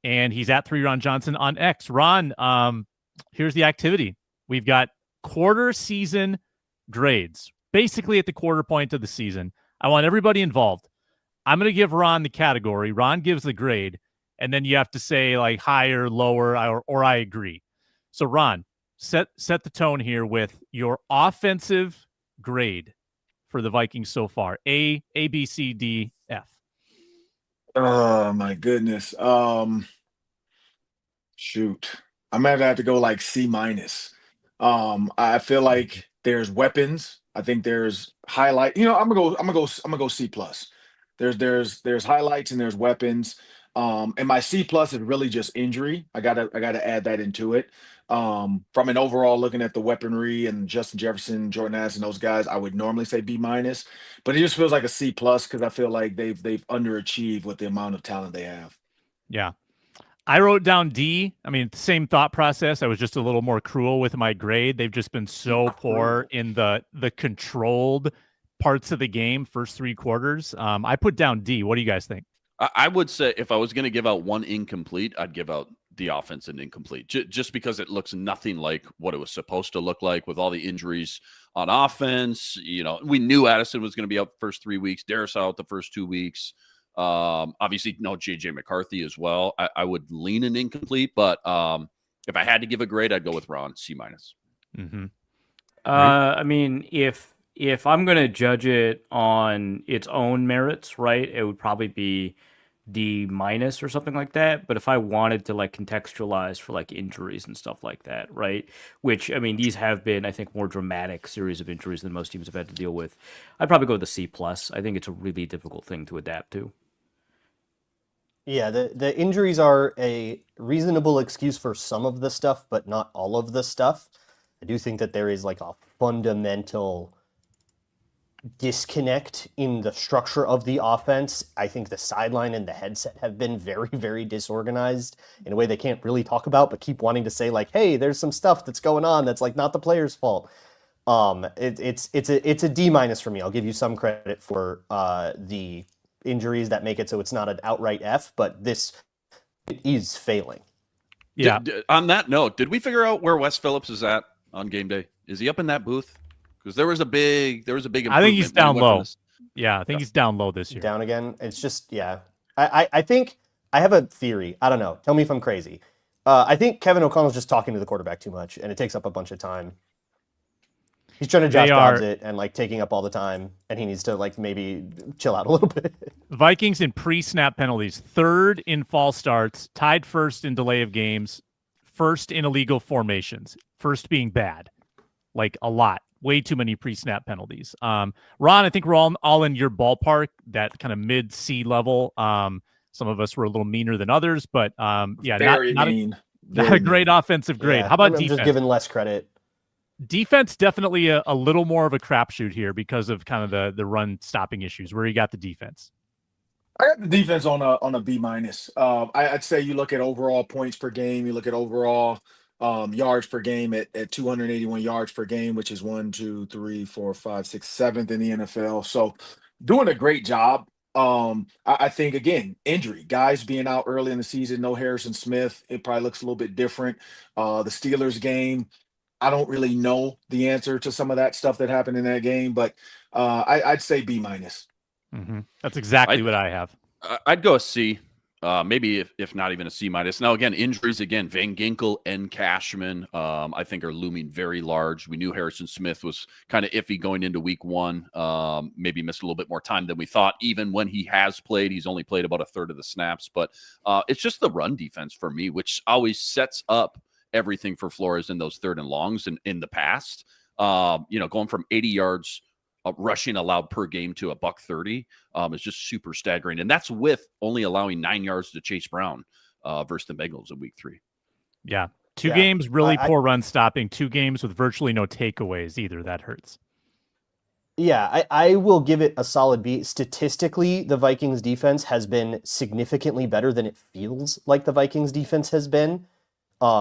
he's at 3 Ron Johnson on X. Ron, here's the activity. We've got quarter season grades, basically at the quarter point of the season. I want everybody involved. I'm going to give Ron the category. Ron gives the grade. And then you have to say like higher, lower, or I agree. So Ron, set the tone here with your offensive grade for the Vikings so far. A, B, C, D, F. Oh my goodness. Shoot. I'm gonna have to go like C minus. I feel like there's weapons. I think there's highlight. I'm gonna go C plus. There's highlights and there's weapons. And my C plus is really just injury. I gotta add that into it. From an overall looking at the weaponry and Justin Jefferson, Jordan Addison, those guys, I would normally say B minus, but it just feels like a C plus because I feel like they've underachieved with the amount of talent they have. Yeah. I wrote down D. I mean, same thought process. I was just a little more cruel with my grade. They've just been so poor in the controlled parts of the game, first 3 quarters. I put down D. What do you guys think? I would say if I was going to give out one incomplete, I'd give out the offense an incomplete, just because it looks nothing like what it was supposed to look like with all the injuries on offense. We knew Addison was going to be out the first 3 weeks. Darius out the first 2 weeks. Obviously, no JJ McCarthy as well. I would lean an incomplete, but if I had to give a grade, I'd go with Ron, C minus. Mm-hmm. I mean, if I'm going to judge it on its own merits, right, it would probably be D minus or something like that. But if I wanted to like contextualize for like injuries and stuff like that, right, which I mean, these have been, I think, more dramatic series of injuries than most teams have had to deal with, I'd probably go with the C plus. I think it's a really difficult thing to adapt to. Yeah, the injuries are a reasonable excuse for some of the stuff, but not all of the stuff. I do think that there is like a fundamental disconnect in the structure of the offense. I think the sideline and the headset have been very, very disorganized in a way they can't really talk about, but keep wanting to say like, hey, there's some stuff that's going on that's like not the player's fault. It's a D minus for me. I'll give you some credit for the injuries that make it so it's not an outright F, but it is failing. Yeah. On that note, did we figure out where Wes Phillips is at on game day? Is he up in that booth? Because there was a big improvement. I think he's down low. Yeah, I think he's down low this year. Down again. It's just, yeah. I think I have a theory. I don't know. Tell me if I'm crazy. I think Kevin O'Connell's just talking to the quarterback too much, and it takes up a bunch of time. He's trying to Josh They Dobbs are- it and like taking up all the time, and he needs to like maybe chill out a little bit. Vikings in pre-snap penalties, third in false starts, tied first in delay of games, first in illegal formations, first being bad, like a lot, way too many pre-snap penalties. Ron, I think we're all in your ballpark, that kind of mid-C level. Some of us were a little meaner than others, but yeah, Very not mean. not a Very great mean. offensive grade. Yeah, How about I'm defense? just giving less credit. Defense definitely a little more of a crapshoot here because of kind of the run stopping issues. Where you got the defense? I got the defense on a B minus. I'd say you look at overall points per game, you look at overall yards per game at 281 yards per game, which is 1, 2, 3, 4, 5, 6, 7th in the NFL. So doing a great job. I think again, injury, guys being out early in the season, no Harrison Smith, it probably looks a little bit different. The Steelers game, I don't really know the answer to some of that stuff that happened in that game, but I'd say B minus. Mm-hmm. That's exactly what I have. I'd go a C, maybe if not even a C minus. Now, again, injuries again, Van Ginkel and Cashman, I think are looming very large. We knew Harrison Smith was kind of iffy going into week 1, maybe missed a little bit more time than we thought. Even when he has played, he's only played about a third of the snaps. But it's just the run defense for me, which always sets up everything for Flores in those 3rd and longs and in the past. Going from 80 yards rushing allowed per game to $130 is just super staggering. And that's with only allowing 9 yards to Chase Brown versus the Bengals in week 3. Yeah. Two games, really poor run stopping, 2 games with virtually no takeaways either. That hurts. Yeah, I will give it a solid B. Statistically, the Vikings defense has been significantly better than it feels like the Vikings defense has been,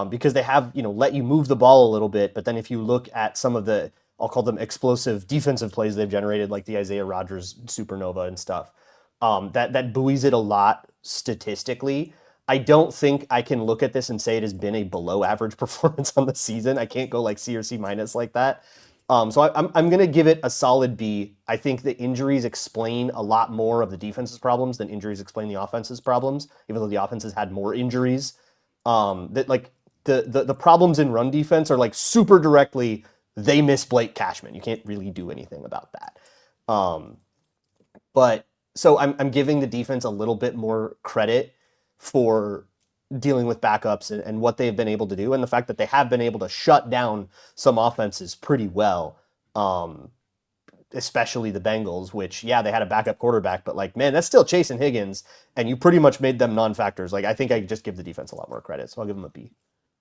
because they have, let you move the ball a little bit. But then if you look at some of the, I'll call them explosive defensive plays they've generated, like the Isaiah Rodgers supernova and stuff, that buoys it a lot statistically. I don't think I can look at this and say it has been a below average performance on the season. I can't go like C or C minus like that. So I'm going to give it a solid B. I think the injuries explain a lot more of the defense's problems than injuries explain the offense's problems, even though the offense has had more injuries. That like the problems in run defense are like super directly, they miss Blake Cashman. You can't really do anything about that. But so I'm giving the defense a little bit more credit for dealing with backups and what they've been able to do, and the fact that they have been able to shut down some offenses pretty well, especially the Bengals, which, yeah, they had a backup quarterback, but like, man, that's still Chase and Higgins, and you pretty much made them non-factors. Like, I think I just give the defense a lot more credit, so I'll give them a B.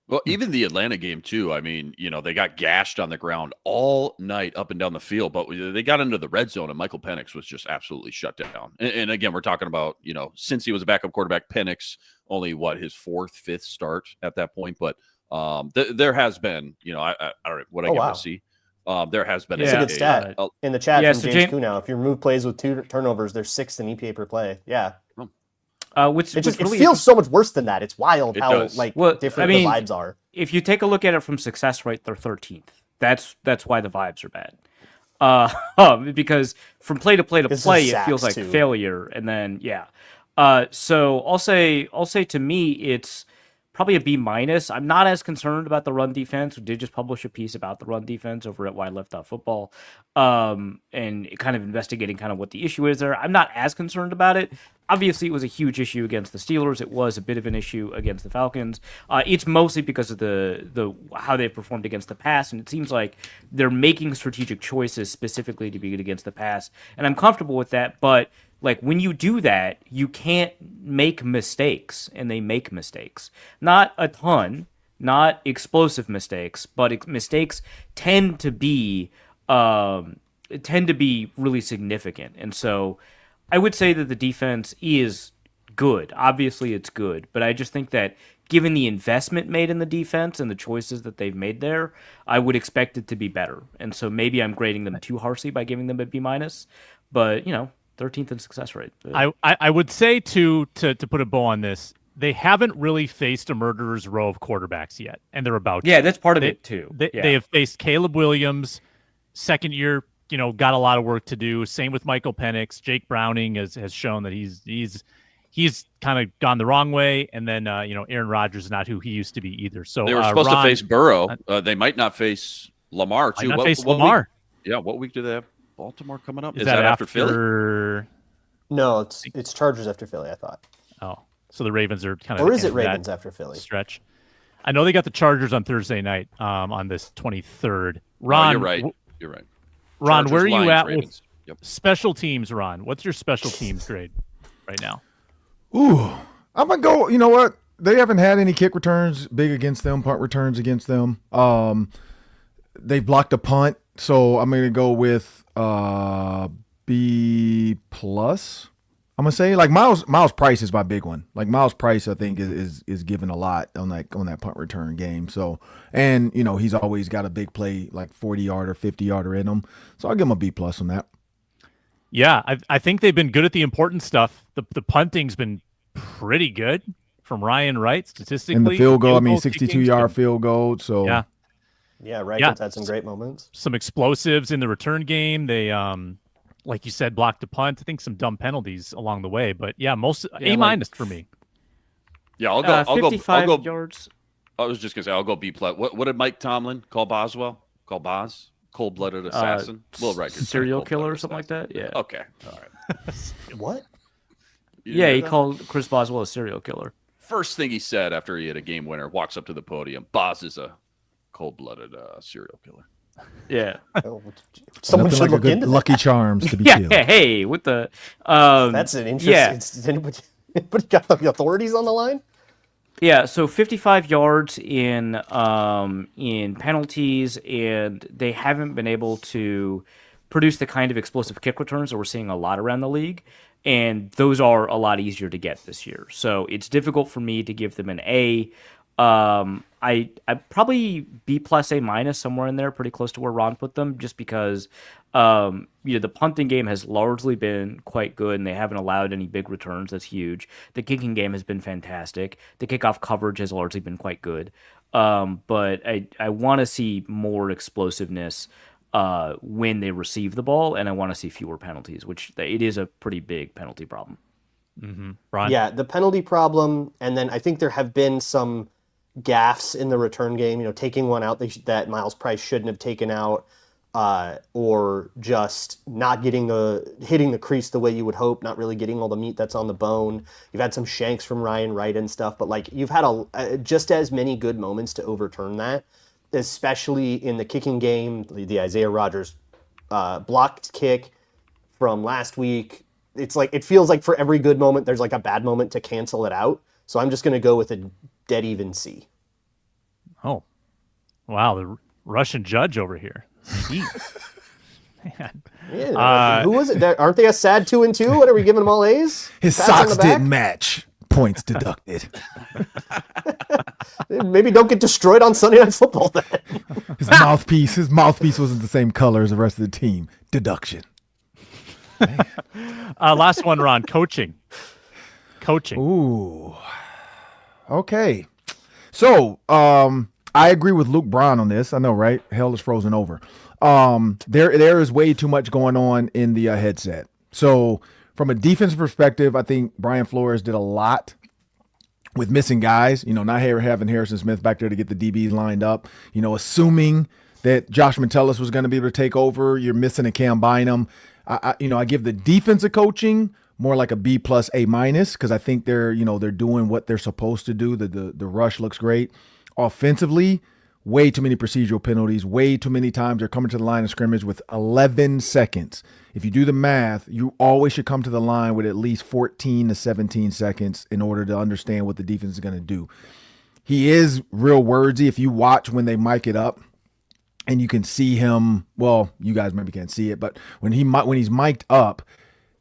Well, even the Atlanta game, too. I mean, they got gashed on the ground all night up and down the field, but they got into the red zone, and Michael Penix was just absolutely shut down. And again, we're talking about, since he was a backup quarterback, Penix, only his 4th, 5th start at that point. But there has been, I don't know what I give it a C. There has been It's a good stat in the chat from James Kunow. If you remove plays with 2 turnovers, they're 6th in EPA per play. Yeah. It feels so much worse than that. It's wild different the vibes are. If you take a look at it from success rate, they're 13th. That's why the vibes are bad. Because from play to play to play, it feels like failure. And then so I'll say to me it's probably a B minus. I'm not as concerned about the run defense. We did just publish a piece about the run defense over at WideLeft.football, and kind of investigating kind of what the issue is there. I'm not as concerned about it. Obviously, it was a huge issue against the Steelers. It was a bit of an issue against the Falcons. It's mostly because of the how they've performed against the pass, and it seems like they're making strategic choices specifically to be good against the pass, and I'm comfortable with that. But like when you do that, you can't make mistakes, and they make mistakes. Not a ton, not explosive mistakes, but mistakes tend to be really significant, and so I would say that the defense is good. Obviously, it's good, but I just think that given the investment made in the defense and the choices that they've made there, I would expect it to be better. And so maybe I'm grading them too harshly by giving them a B minus, but 13th in success rate. I would say to put a bow on this, they haven't really faced a murderer's row of quarterbacks yet, and they're about to. Yeah, that's part of it too. They have faced Caleb Williams, second year. Got a lot of work to do. Same with Michael Penix. Jake Browning has shown that he's kind of gone the wrong way. And then Aaron Rodgers is not who he used to be either. So they were supposed to face Burrow. They might not face Lamar Why too. not What, face what Lamar? week, what week do they have Baltimore coming up? Is that after Philly? No, it's Chargers after Philly, I thought. Oh, so the Ravens are kind of. Or is it Ravens after Philly? Stretch. I know they got the Chargers on Thursday night. On this 23rd. Ron, Ron, you're right. You're right. Ron, Chargers, where are you Lions, at Ravens. with special teams, Ron? What's your special teams grade right now? Ooh, I'm gonna go. You know what? They haven't had any kick returns big against them, punt returns against them. They've blocked a punt, so I'm gonna go with B plus. I'm gonna say like Miles Price is my big one. Like Miles Price, I think is given a lot on that punt return game. So, and you know he's always got a big play like 40-yarder, 50-yarder in him. So I'll give him a B plus on that. Yeah, I think they've been good at the important stuff. The punting's been pretty good from Ryan Wright statistically. And the field goal, 62-yard62-yard field goal. So yeah, Wright's had some great moments. Some explosives in the return game. They like you said, blocked a punt. I think some dumb penalties along the way, but yeah, A minus for me. Yeah, I'll go. 55 yards. I was just gonna say I'll go B plus. What did Mike Tomlin call Boswell? Call Boz? Cold-blooded assassin? Serial killer or something like that? Yeah. Okay. All right. What? Yeah, he called Chris Boswell a serial killer. First thing he said after he hit a game winner, walks up to the podium. Boz is a cold-blooded serial killer. Yeah. Someone nothing should like look a good into Lucky that. Charms to be Yeah. killed. Hey, with the That's an interesting. Yeah. Anybody got the authorities on the line? Yeah, so 55 yards in penalties, and they haven't been able to produce the kind of explosive kick returns that we're seeing a lot around the league, and those are a lot easier to get this year. So it's difficult for me to give them an A. I probably B plus A minus, somewhere in there, pretty close to where Ron put them, just because the punting game has largely been quite good, and they haven't allowed any big returns. That's huge. The kicking game has been fantastic. The kickoff coverage has largely been quite good. But I want to see more explosiveness when they receive the ball, and I want to see fewer penalties, which it is a pretty big penalty problem. Mm-hmm. Ron? Yeah, the penalty problem, and then I think there have been some gaffes in the return game. Taking one out that Miles Price shouldn't have taken out, or just not hitting the crease the way you would hope, not really getting all the meat that's on the bone. You've had some shanks from Ryan Wright and stuff, but like you've had just as many good moments to overturn that, especially in the kicking game. The Isaiah Rodgers blocked kick from last week. It feels like for every good moment, there's like a bad moment to cancel it out. So I'm just going to go with a dead even C. Oh, wow. The Russian judge over here. Man. Yeah, who was it? Aren't they a sad 2-2? What are we giving them all A's? His Pats on socks the back? didn't match. Points deducted. Maybe don't get destroyed on Sunday Night Football then. His mouthpiece wasn't the same color as the rest of the team. Deduction. Last one, Ron. Coaching. Ooh. Okay. So, I agree with Luke Braun on this. I know, right? Hell is frozen over. There is way too much going on in the headset. So, from a defensive perspective, I think Brian Flores did a lot with missing guys. Not having Harrison Smith back there to get the DBs lined up. Assuming that Josh Metellus was going to be able to take over, you're missing a Cam Bynum. I give the defensive coaching more like a B plus A minus, because I think they're doing what they're supposed to do. The rush looks great. Offensively, way too many procedural penalties. Way too many times they're coming to the line of scrimmage with 11 seconds. If you do the math, you always should come to the line with at least 14 to 17 seconds in order to understand what the defense is going to do. He is real wordsy. If you watch when they mic it up, and you can see him, well, you guys maybe can't see it, but when he's mic'd up,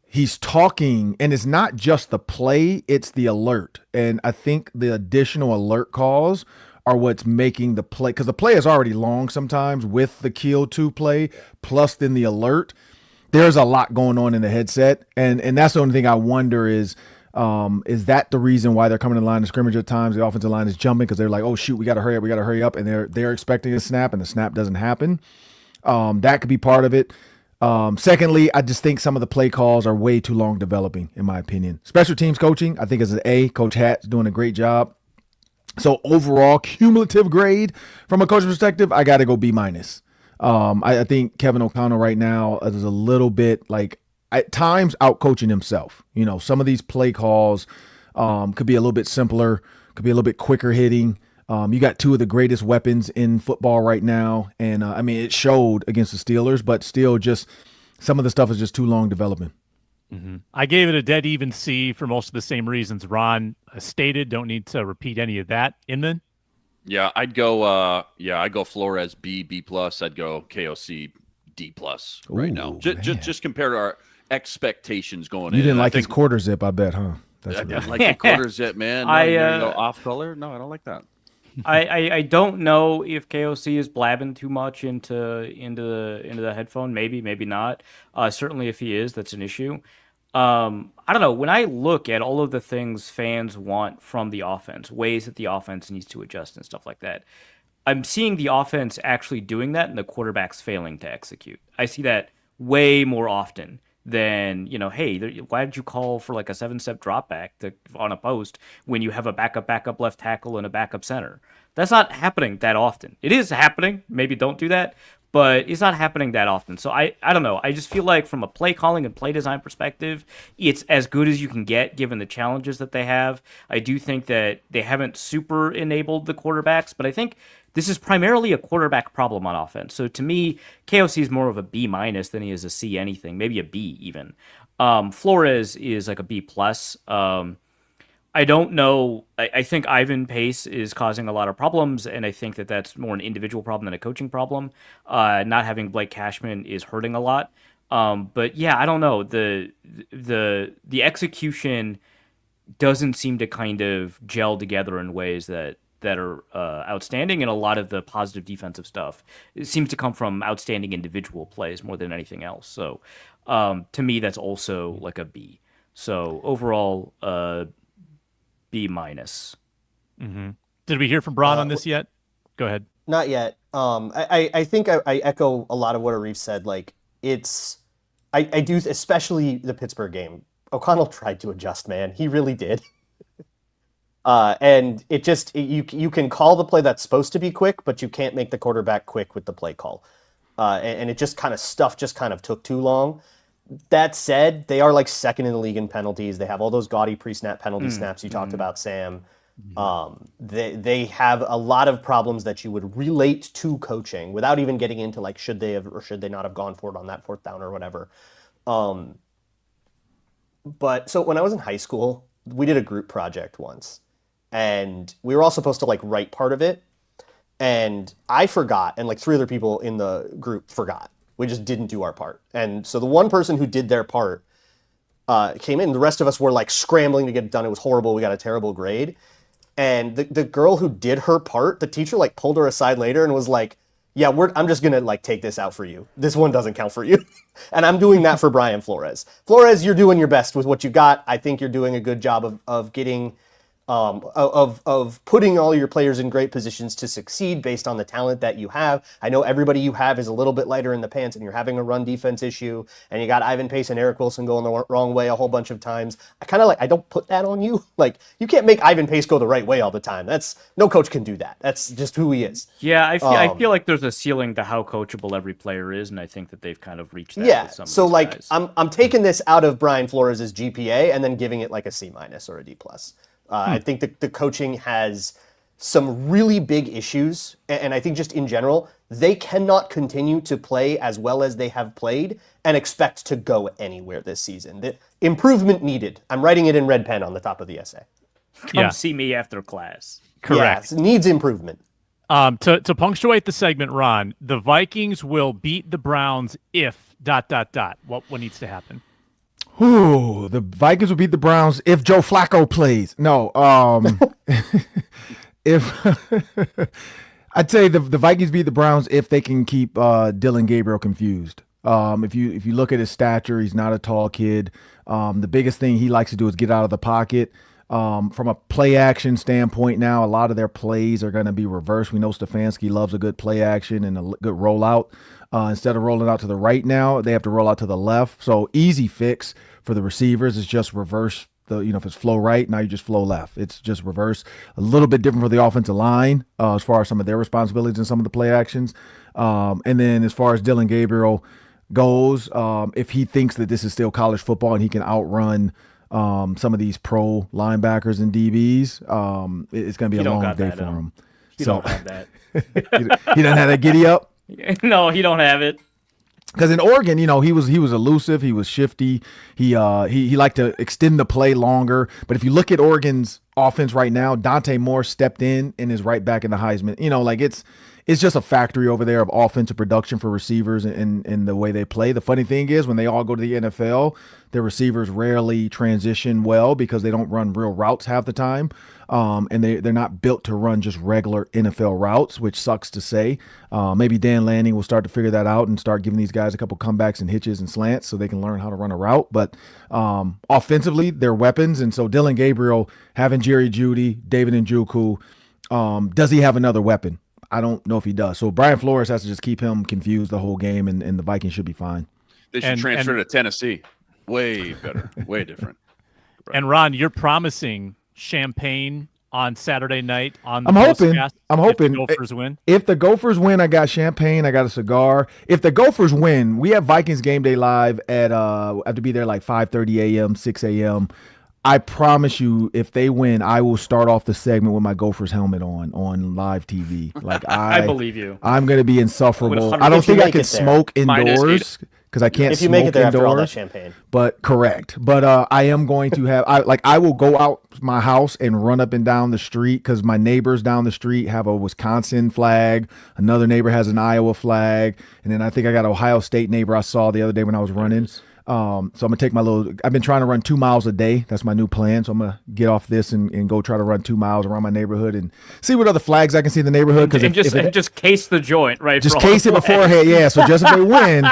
he's talking, and it's not just the play, it's the alert. And I think the additional alert calls are what's making the play, because the play is already long sometimes with the kill to play, plus then the alert. There's a lot going on in the headset, and that's the only thing I wonder is that the reason why they're coming to the line of scrimmage at times? The offensive line is jumping because they're like, oh shoot, we got to hurry up, and they're expecting a snap, and the snap doesn't happen. That could be part of it. Secondly, I just think some of the play calls are way too long developing, in my opinion. Special teams coaching, I think, is an A. Coach Hatt's doing a great job. So overall, cumulative grade from a coach's perspective, I got to go B minus. I think Kevin O'Connell right now is a little bit like at times out coaching himself. Some of these play calls could be a little bit simpler, could be a little bit quicker hitting. You got two of the greatest weapons in football right now. And it showed against the Steelers, but still just some of the stuff is just too long developing. Mm-hmm. I gave it a dead even C for most of the same reasons Ron stated. Don't need to repeat any of that. Inman? Yeah, I'd go Flores B plus. I'd go KOC D plus right now. Just compared to our expectations going in. You didn't like his quarter zip, I bet, huh? I didn't like the quarter zip, man. No, I go off color. No, I don't like that. I don't know if KOC is blabbing too much into the headphone. Maybe not. Certainly, if he is, that's an issue. I don't know. When I look at all of the things fans want from the offense, ways that the offense needs to adjust and stuff like that, I'm seeing the offense actually doing that and the quarterback's failing to execute. I see that way more often than, hey, why did you call for like a 7-step drop back on a post when you have a backup left tackle and a backup center? That's not happening that often. It is happening. Maybe don't do that. But it's not happening that often. So I don't know. I just feel like from a play calling and play design perspective, it's as good as you can get given the challenges that they have. I do think that they haven't super enabled the quarterbacks, but I think this is primarily a quarterback problem on offense. So to me, KOC is more of a B minus than he is a C anything, maybe a B even. Flores is like a B plus. I don't know. I think Ivan Pace is causing a lot of problems, and I think that that's more an individual problem than a coaching problem. Not having Blake Cashman is hurting a lot. But yeah, I don't know. The execution doesn't seem to kind of gel together in ways that are outstanding, and a lot of the positive defensive stuff seems to come from outstanding individual plays more than anything else. So to me, that's also like a B. So overall, B minus. Mm-hmm. Did we hear from Braun on this yet? Go ahead. Not yet. I think I echo a lot of what Arif said. Like I do, especially the Pittsburgh game. O'Connell tried to adjust, man. He really did. And you can call the play that's supposed to be quick, but you can't make the quarterback quick with the play call. And it just kind of took too long. That said, they are like second in the league in penalties. They have all those gaudy pre-snap penalty snaps you talked about, Sam. They have a lot of problems that you would relate to coaching without even getting into like should they have or should they not have gone for it on that 4th down or whatever. But so when I was in high school, we did a group project once, and we were all supposed to like write part of it, and I forgot, and like 3 other people in the group forgot. We just didn't do our part. And so the one person who did their part came in. The rest of us were like scrambling to get it done. It was horrible. We got a terrible grade. And the girl who did her part, the teacher like pulled her aside later and was like, yeah, I'm just going to like take this out for you. This one doesn't count for you. And I'm doing that for Brian Flores. Flores, you're doing your best with what you got. I think you're doing a good job of getting of putting all your players in great positions to succeed based on the talent that you have. I know everybody you have is a little bit lighter in the pants, and you're having a run defense issue, and you got Ivan Pace and Eric Wilson going the wrong way a whole bunch of times. I don't put that on you. Like, you can't make Ivan Pace go the right way all the time. No coach can do that. That's just who he is. Yeah, I feel like there's a ceiling to how coachable every player is, and I think that they've kind of reached that. Yeah, with some of so these like guys. I'm taking this out of Brian Flores' GPA and then giving it like a C- or a D+. I think the coaching has some really big issues, and I think just in general, they cannot continue to play as well as they have played and expect to go anywhere this season. The improvement needed. I'm writing it in red pen on the top of the essay. Come see me after class. Correct. Yeah, needs improvement. To punctuate the segment, Ron, the Vikings will beat the Browns if ... What needs to happen? Ooh, the Vikings will beat the Browns if Joe Flacco plays. No, if I'd say the Vikings beat the Browns if they can keep Dillon Gabriel confused. If you look at his stature, he's not a tall kid. The biggest thing he likes to do is get out of the pocket. From a play action standpoint now, a lot of their plays are going to be reversed. We know Stefanski loves a good play action and a good rollout. Instead of rolling out to the right now, they have to roll out to the left. So easy fix for the receivers is just reverse if it's flow right, now you just flow left. It's just reverse. A little bit different for the offensive line as far as some of their responsibilities and some of the play actions. And then as far as Dillon Gabriel goes, if he thinks that this is still college football and he can outrun some of these pro linebackers and DBs, it's going to be a long day for him. He don't have that. He doesn't have that giddy up? No, he don't have it. Because in Oregon, he was elusive, he was shifty, he liked to extend the play longer. But if you look at Oregon's offense right now, Dante Moore stepped in and is right back in the Heisman. It's just a factory over there of offensive production for receivers and the way they play. The funny thing is when they all go to the NFL, their receivers rarely transition well because they don't run real routes half the time. And they're not built to run just regular NFL routes, which sucks to say. Maybe Dan Lanning will start to figure that out and start giving these guys a couple comebacks and hitches and slants so they can learn how to run a route. But offensively, they're weapons. And so Dillon Gabriel, having Jerry Jeudy, David Njoku, does he have another weapon? I don't know if he does. So Brian Flores has to just keep him confused the whole game, and the Vikings should be fine. They should transfer to Tennessee. Way better, way different. Right. And Ron, you're promising champagne on Saturday night on the I'm hoping if the Gophers win. If the Gophers win, I got champagne, I got a cigar. If the Gophers win, we have Vikings Game Day live at I have to be there like 5:30 a.m., 6 a.m. I promise you, if they win, I will start off the segment with my Gophers helmet on live TV. Like I believe you. I'm going to be insufferable. I don't If you think I make can it there. smoke indoors because I can't If you smoke make it there indoors. after all that champagne. But correct. But I am going to have I will go out my house and run up and down the street because my neighbors down the street have a Wisconsin flag. Another neighbor has an Iowa flag, and then I think I got an Ohio State neighbor I saw the other day when I was running. So I'm gonna take I've been trying to run 2 miles a day. That's my new plan. So I'm gonna get off this and go try to run 2 miles around my neighborhood and see what other flags I can see in the neighborhood. And just case the joint, right? Just case it beforehand, yeah. So just if they win,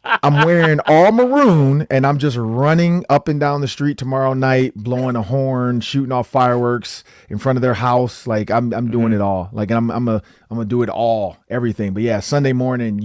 I'm wearing all maroon and I'm just running up and down the street tomorrow night, blowing a horn, shooting off fireworks in front of their house. Like I'm doing it all. Like I'm gonna do it all, everything. But yeah, Sunday morning,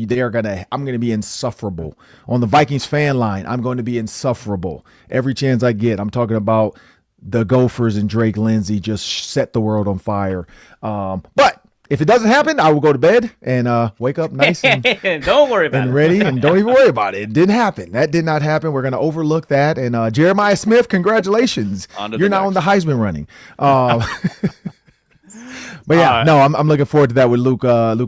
I'm gonna be insufferable on the Vikings fan line. I'm going to be insufferable every chance I get. I'm talking about the Gophers and Drake Lindsay just set the world on fire. But if it doesn't happen, I will go to bed and wake up nice and don't worry about and it. ready, and don't even worry about it. It didn't happen. That did not happen. We're going to overlook that. And Jeremiah Smith, congratulations. You're now in the Heisman running. But yeah, no, I'm looking forward to that with Luke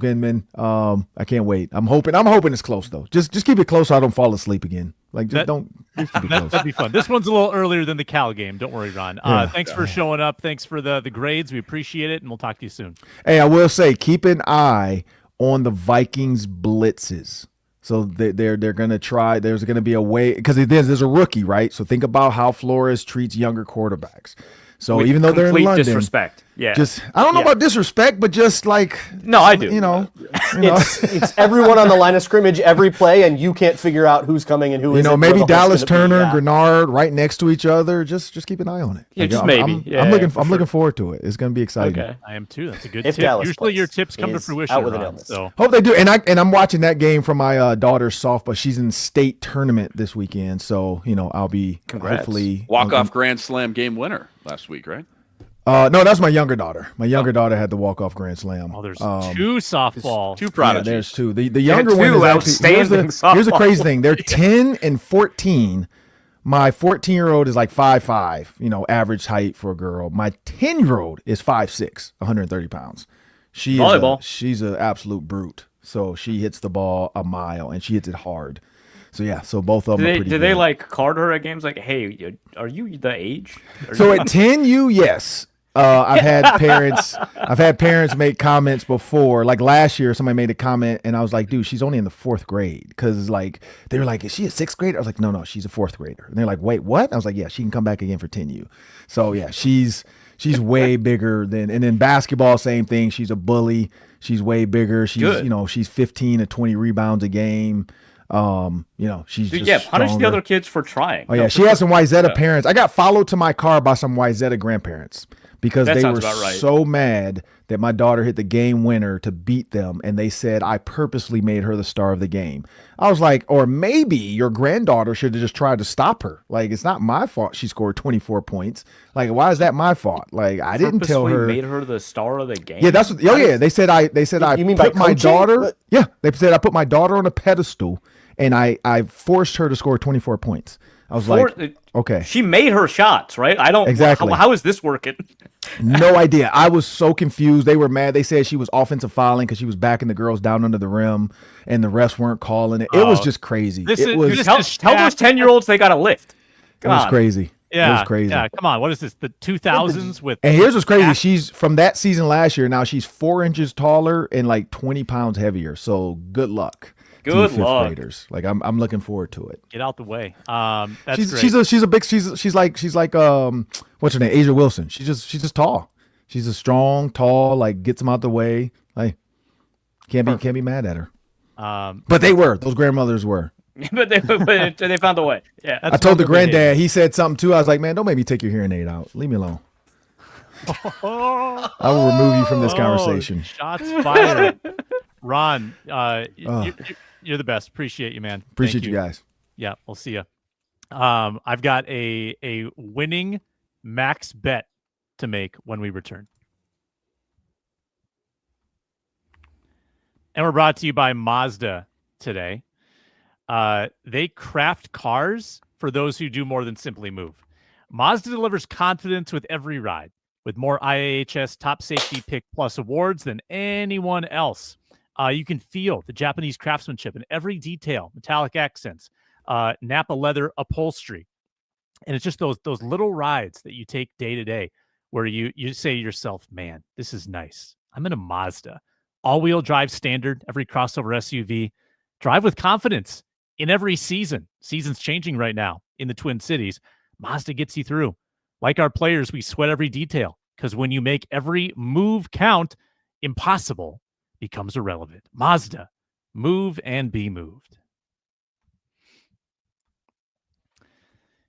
Inman. I can't wait. I'm hoping it's close though. Just keep it close so I don't fall asleep again. Like just keep it close. That'd be fun. This one's a little earlier than the Cal game. Don't worry, Ron. Thanks for showing up. Thanks for the grades. We appreciate it, and we'll talk to you soon. Hey, I will say, keep an eye on the Vikings blitzes. So they're going to try. There's going to be a way because there's a rookie, right? So think about how Flores treats younger quarterbacks. So with even though they're in London, disrespect. Yeah. I don't know about disrespect, but just like I do. It's everyone on the line of scrimmage every play, and you can't figure out who's coming and who isn't. Maybe Dallas Turner and Grenard right next to each other. Just keep an eye on it. Yeah, just maybe. I'm looking forward to it. It's going to be exciting. Okay. I am too. That's a good if tip. Dallas Usually plays, your tips come to fruition. Out with an Ron, illness. so hope they do. And I'm watching that game from my daughter's softball. She's in state tournament this weekend, so I'll be hopefully walk-off Grand Slam game winner last week, right? No, that's my younger daughter. My younger daughter had the walk-off Grand Slam. Oh, there's two softball. Two prodigies. Yeah, there's two. The younger one is actually here's the crazy thing. They're 10 and 14. My 14-year-old is like 5'5", average height for a girl. My 10-year-old is 5'6", 130 pounds. She's an absolute brute. So she hits the ball a mile, and she hits it hard. So yeah, both of them are pretty good. Do they like card her at games like, hey, are you the age? So at 10U, yes. I've had parents make comments before. Like last year, somebody made a comment, and I was like, "Dude, she's only in the 4th grade." Because they were like, "Is she a 6th grader?" I was like, "No, she's a 4th grader." And they're like, "Wait, what?" I was like, "Yeah, she can come back again for 10U." So yeah, she's way bigger than. And then basketball, same thing. She's a bully. She's way bigger. She's good. She's 15 to 20 rebounds a game. She's just punish stronger. the other kids for trying. Oh yeah, she has some Wyzetta parents. I got followed to my car by some Wyzetta grandparents. because That they sounds were about right. so mad that my daughter hit the game winner to beat them, and they said I purposely made her the star of the game. I was like, or maybe your granddaughter should have just tried to stop her. Like, it's not my fault she scored 24 points. Like, why is that my fault? Like, I didn't tell Purposely her. made her the star of the game. Yeah, that's what. Oh yeah, they said I You mean by put my coaching? daughter. What? Yeah, they said I put my daughter on a pedestal, and I forced her to score 24 points. I was like, okay, She made her shots, right? I don't Exactly. How is this working? no idea. I was so confused. They were mad. They said she was offensive fouling because she was backing the girls down under the rim, and the refs weren't calling it. It was just crazy. It was Tell those 10-year-olds they got to lift. it was crazy. It was crazy. Yeah, come on. What is this? The 2000s with And here's what's crazy. She's from that season last year. Now she's 4 inches taller and like 20 pounds heavier. So good luck. to you Good fifth luck. graders. Like I'm looking forward to it. get out the way. That's She's great. she's like what's her name? Asia Wilson. She's just tall. She's a strong, tall, like gets them out the way. Like can't be mad at her. But those grandmothers were. but they found a way. Yeah. I told the granddad, he said something too. I was like, man, don't make me take your hearing aid out. Leave me alone. I will remove you from this conversation. Shots fired. Ron, you're the best. Appreciate you, man. Appreciate Thank you guys. Yeah, we'll see you. I've got a winning max bet to make when we return. And we're brought to you by Mazda today. They craft cars for those who do more than simply move. Mazda delivers confidence with every ride, with more IAHS Top Safety Pick Plus awards than anyone else. You can feel the Japanese craftsmanship in every detail, metallic accents, Napa leather upholstery. And it's just those little rides that you take day to day where you say to yourself, man, this is nice. I'm in a Mazda. All-wheel drive standard, every crossover SUV. Drive with confidence in every season. Season's changing right now in the Twin Cities. Mazda gets you through. Like our players, we sweat every detail because when you make every move count, impossible becomes irrelevant. Mazda, move and be moved.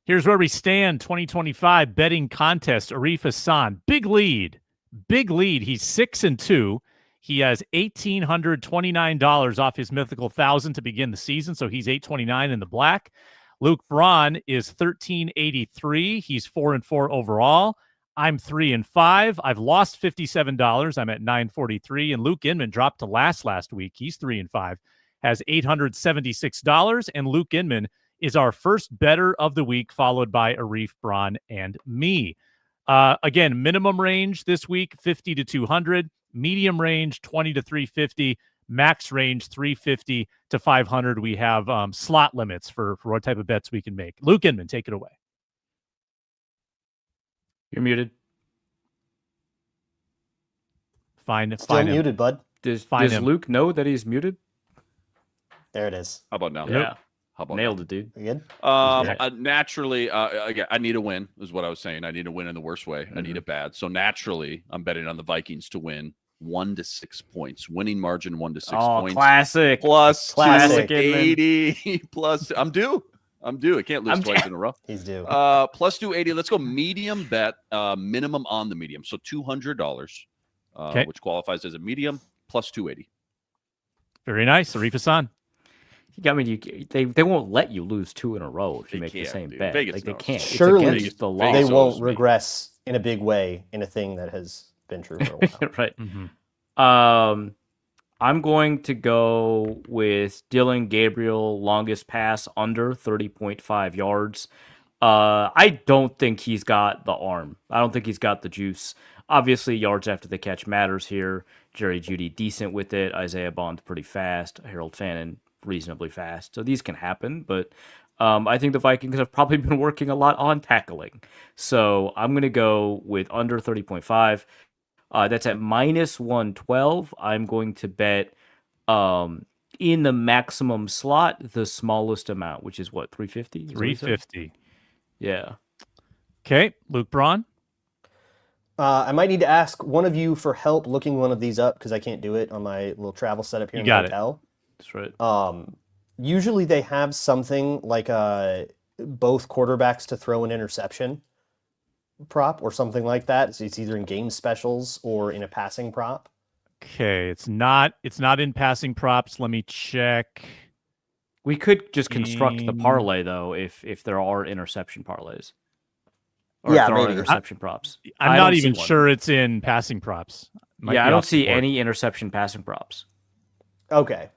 Here's where we stand. 2025 betting contest. Arif Hasan, big lead. He's 6-2. He has $1,829 off his mythical 1,000 to begin the season, so he's $829 in the black. Luke Braun is $1,383. He's 4-4 overall. I'm 3-5. I've lost $57. I'm at $943. And Luke Inman dropped to last week. He's 3-5, has $876. And Luke Inman is our first bettor of the week, followed by Arif, Braun, and me. Again, minimum range this week, 50 to 200. Medium range, 20 to 350. Max range, 350 to 500. We have slot limits for what type of bets we can make. Luke Inman, take it away. You're muted. Find Still him. muted, bud. Does him. Luke know that he's muted? There it is. How about now? Yeah. How about Nailed it, dude. You good? Naturally, again, I need a win, is what I was saying. I need a win in the worst way. I need it bad. So naturally, I'm betting on the Vikings to win 1 to 6 points. Winning margin 1 to 6 points. Classic. Plus Classic. 280. Plus, I'm due. I can't lose twice in a row. He's due. Plus 280. Let's go medium bet. Minimum on the medium. So $200, Okay. which qualifies as a medium, plus 280. Very nice. Arif Hasan. I mean, they won't let you lose 2 in a row if you They make the can't, same dude. bet. Vegas Like they knows. can't. Surely it's against the law. They Vegas won't owes me. regress in a big way in a thing that has been true for a while. Right. Mm-hmm. I'm going to go with Dillon Gabriel longest pass under 30.5 yards. I don't think he's got the arm. I don't think he's got the juice. Obviously, yards after the catch matters here. Jerry Jeudy decent with it. Isaiah Bond pretty fast. Harold Fannin reasonably fast. So these can happen, but I think the Vikings have probably been working a lot on tackling. So I'm going to go with under 30.5. That's at minus 112. I'm going to bet in the maximum slot, the smallest amount, which is what, 350? 350. Yeah. Okay. Luke Braun. I might need to ask one of you for help looking one of these up because I can't do it on my little travel setup here in the hotel. That's right. Usually they have something like both quarterbacks to throw an interception. prop or something like that. So it's either in game specials or in a passing prop. Okay, it's not in passing props. Let me check. We could just construct the parlay though, if there are interception parlays. Or Yeah, if there are maybe. interception props. I'm not even sure it's in passing props. Might Yeah, be I don't off the see board. any interception passing props. Okay.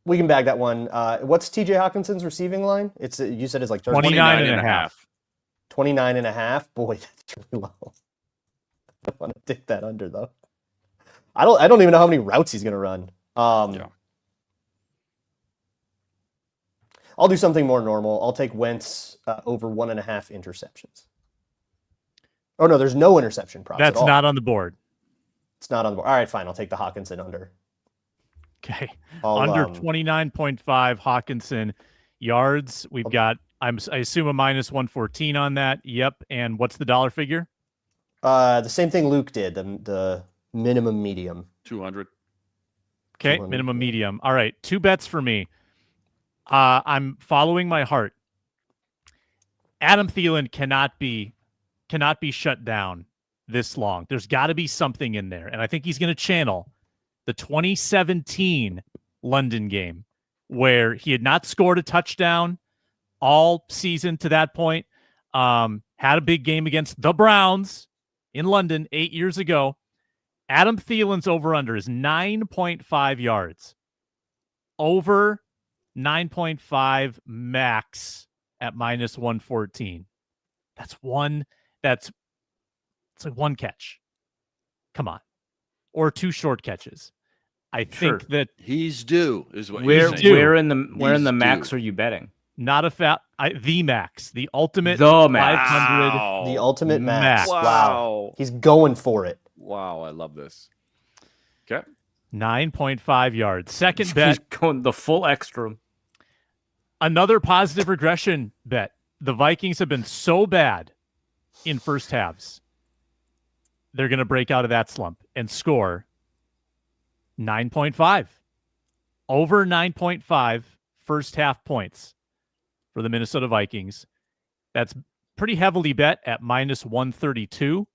We can bag that one. What's TJ Hawkinson's receiving line? You said it's like 29 and a half. 29 and a half. Boy, that's really low. I want to take that under though. I don't even know how many routes he's going to run. Yeah. I'll do something more normal. I'll take Wentz over 1.5 interceptions. Oh no, there's no interception props. That's at all. not on the board. It's not on the board. All right, fine. I'll take the Hawkinson under. Okay. Under 29.5 Hawkinson yards. We've got, I assume, a minus 114 on that. Yep. And what's the dollar figure? The same thing Luke did. The minimum medium. 200. Okay. 200. Minimum medium. All right. 2 bets for me. I'm following my heart. Adam Thielen cannot be shut down this long. There's got to be something in there. And I think he's going to channel the 2017 London game where he had not scored a touchdown all season to that point. Had a big game against the Browns in London 8 years ago. Adam Thielen's over-under is 9.5 yards. Over 9.5 max at minus 114. It's like one catch. Come on. Or 2 short catches. I think that he's due is what Where he's saying. where in the max due. are you betting? not a the max, the ultimate The max. 500. Wow. The ultimate max. Max. Wow. He's going for it. Wow, I love this. Okay. 9.5 yards. Second He's bet, going the full extra. another positive regression bet. The Vikings have been so bad in first halves. They're going to break out of that slump and score 9.5. Over 9.5 first half points for the Minnesota Vikings. That's pretty heavily bet at minus 132.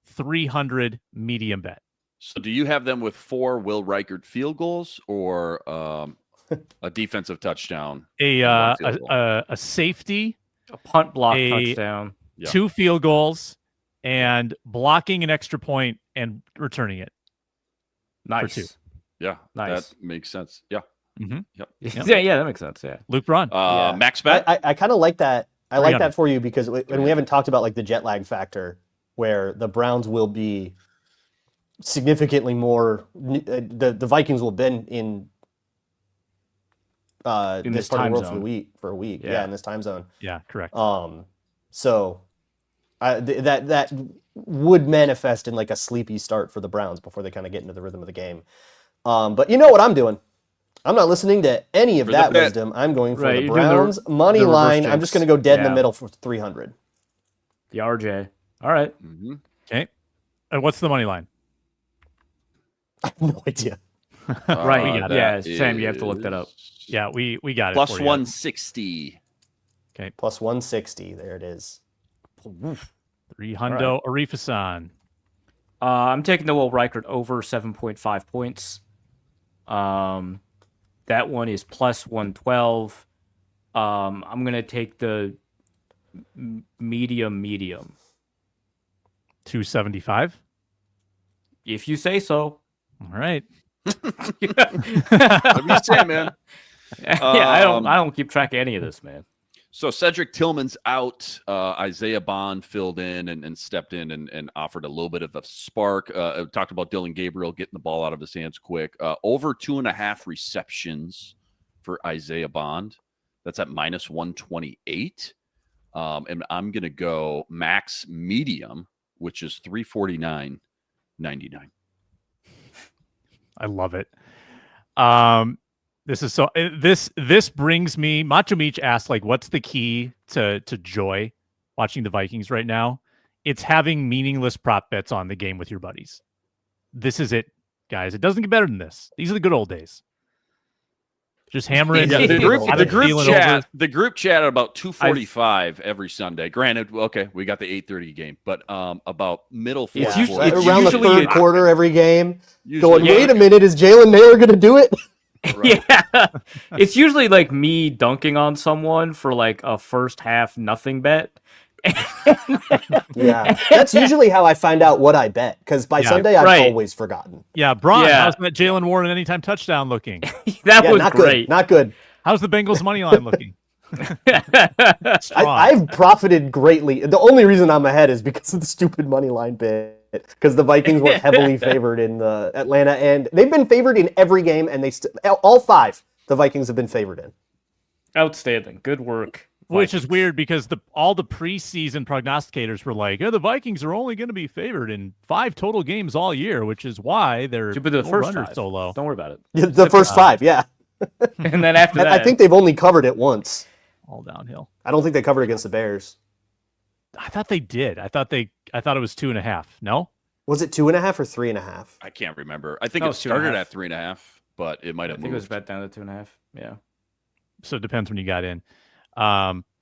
300 medium bet. So do you have them with 4 Will Reichert field goals or a defensive touchdown? A safety, A punt block A- touchdown. Yeah. 2 field goals, and blocking an extra point and returning it. Nice. 2. Yeah, Nice. that makes sense. Yeah. Mm-hmm. Yep. Yeah, that makes sense. Yeah. Luke Braun. Yeah. Max bet? I kind of like that. I like 300. that for you because and we haven't talked about like the jet lag factor where the Browns will be significantly more. The Vikings will have been in In this this part of time the world zone. for a week. Yeah. Yeah, in this time zone. Yeah, correct. So that would manifest in like a sleepy start for the Browns before they kind of get into the rhythm of the game. But you know what I'm doing? I'm not listening to any of For the that bet. wisdom. I'm going for Right, the you're doing the- Browns money the reverse line. I'm jinx. just going to go dead in the Yeah. middle for 300. The RJ. All right. Mm-hmm. Okay. And what's the money line? I have no idea. Right. we got it. Yeah, Sam, you have to look that up. Yeah, we got it. Plus for you. 160. Plus 160. There it is. 300 Arif Hasan. I'm taking the Will Reichert over 7.5 points. That one is plus 112. I'm going to take the medium. 275. If you say so. All right. What do you say, man? Yeah, I don't keep track of any of this, man. So Cedric Tillman's out. Isaiah Bond filled in and stepped in and offered a little bit of a spark. Talked about Dillon Gabriel getting the ball out of his hands quick. Over 2.5 receptions for Isaiah Bond. That's at minus 128. And I'm going to go max medium, which is 349.99. I love it. This is so. This brings me. Macho Meech asked, like, what's the key to joy watching the Vikings right now? It's having meaningless prop bets on the game with your buddies. This is it, guys. It doesn't get better than this. These are the good old days. Just hammering. Yeah, the the group chat at about 2:45 every Sunday. Granted, okay, we got the 8:30 game, but about middle fourth It's usually- quarter. it's around the usually- third quarter every game. Usually- Going, wait a minute, is Jalen Naylor going to do it? Right. Yeah, it's usually like me dunking on someone for like a first half nothing bet. Yeah, that's usually how I find out what I bet, because by Sunday I've always forgotten. Yeah, Braun, Yeah. how's that Jalen Warren anytime touchdown looking? That was not great. good. Not good. How's the Bengals money line looking? I've profited greatly. The only reason I'm ahead is because of the stupid money line bit, because the Vikings were heavily favored in the Atlanta, and they've been favored in every game, and all 5 the Vikings have been favored in. Outstanding. Good work. Which is weird because all the preseason prognosticators were like, the Vikings are only going to be favored in 5 total games all year, which is why they're But the first runners 5. so low. Don't worry about it. The first 5, yeah. And then after that, I think they've only covered it once. All downhill. I don't think they covered against the Bears. I thought they did. I thought it was 2.5. No? Was it 2.5 or 3.5? I can't remember. I think No, it it's started 2.5. at 3.5, but it might I have think it was moved. bet down to 2.5. Yeah. So it depends when you got in.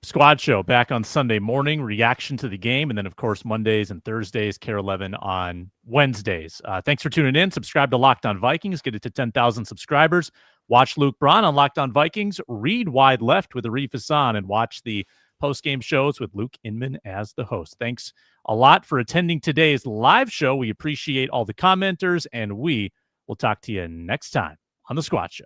Squad show back on Sunday morning, reaction to the game, and then of course Mondays and Thursdays, Care 11 on Wednesdays. Thanks for tuning in. Subscribe to Locked On Vikings. Get it to 10,000 subscribers. Watch Luke Braun on Locked On Vikings. Read Wide Left with Arif Hasan, and watch the post-game shows with Luke Inman as the host. Thanks a lot for attending today's live show. We appreciate all the commenters, and we will talk to you next time on the Squad Show.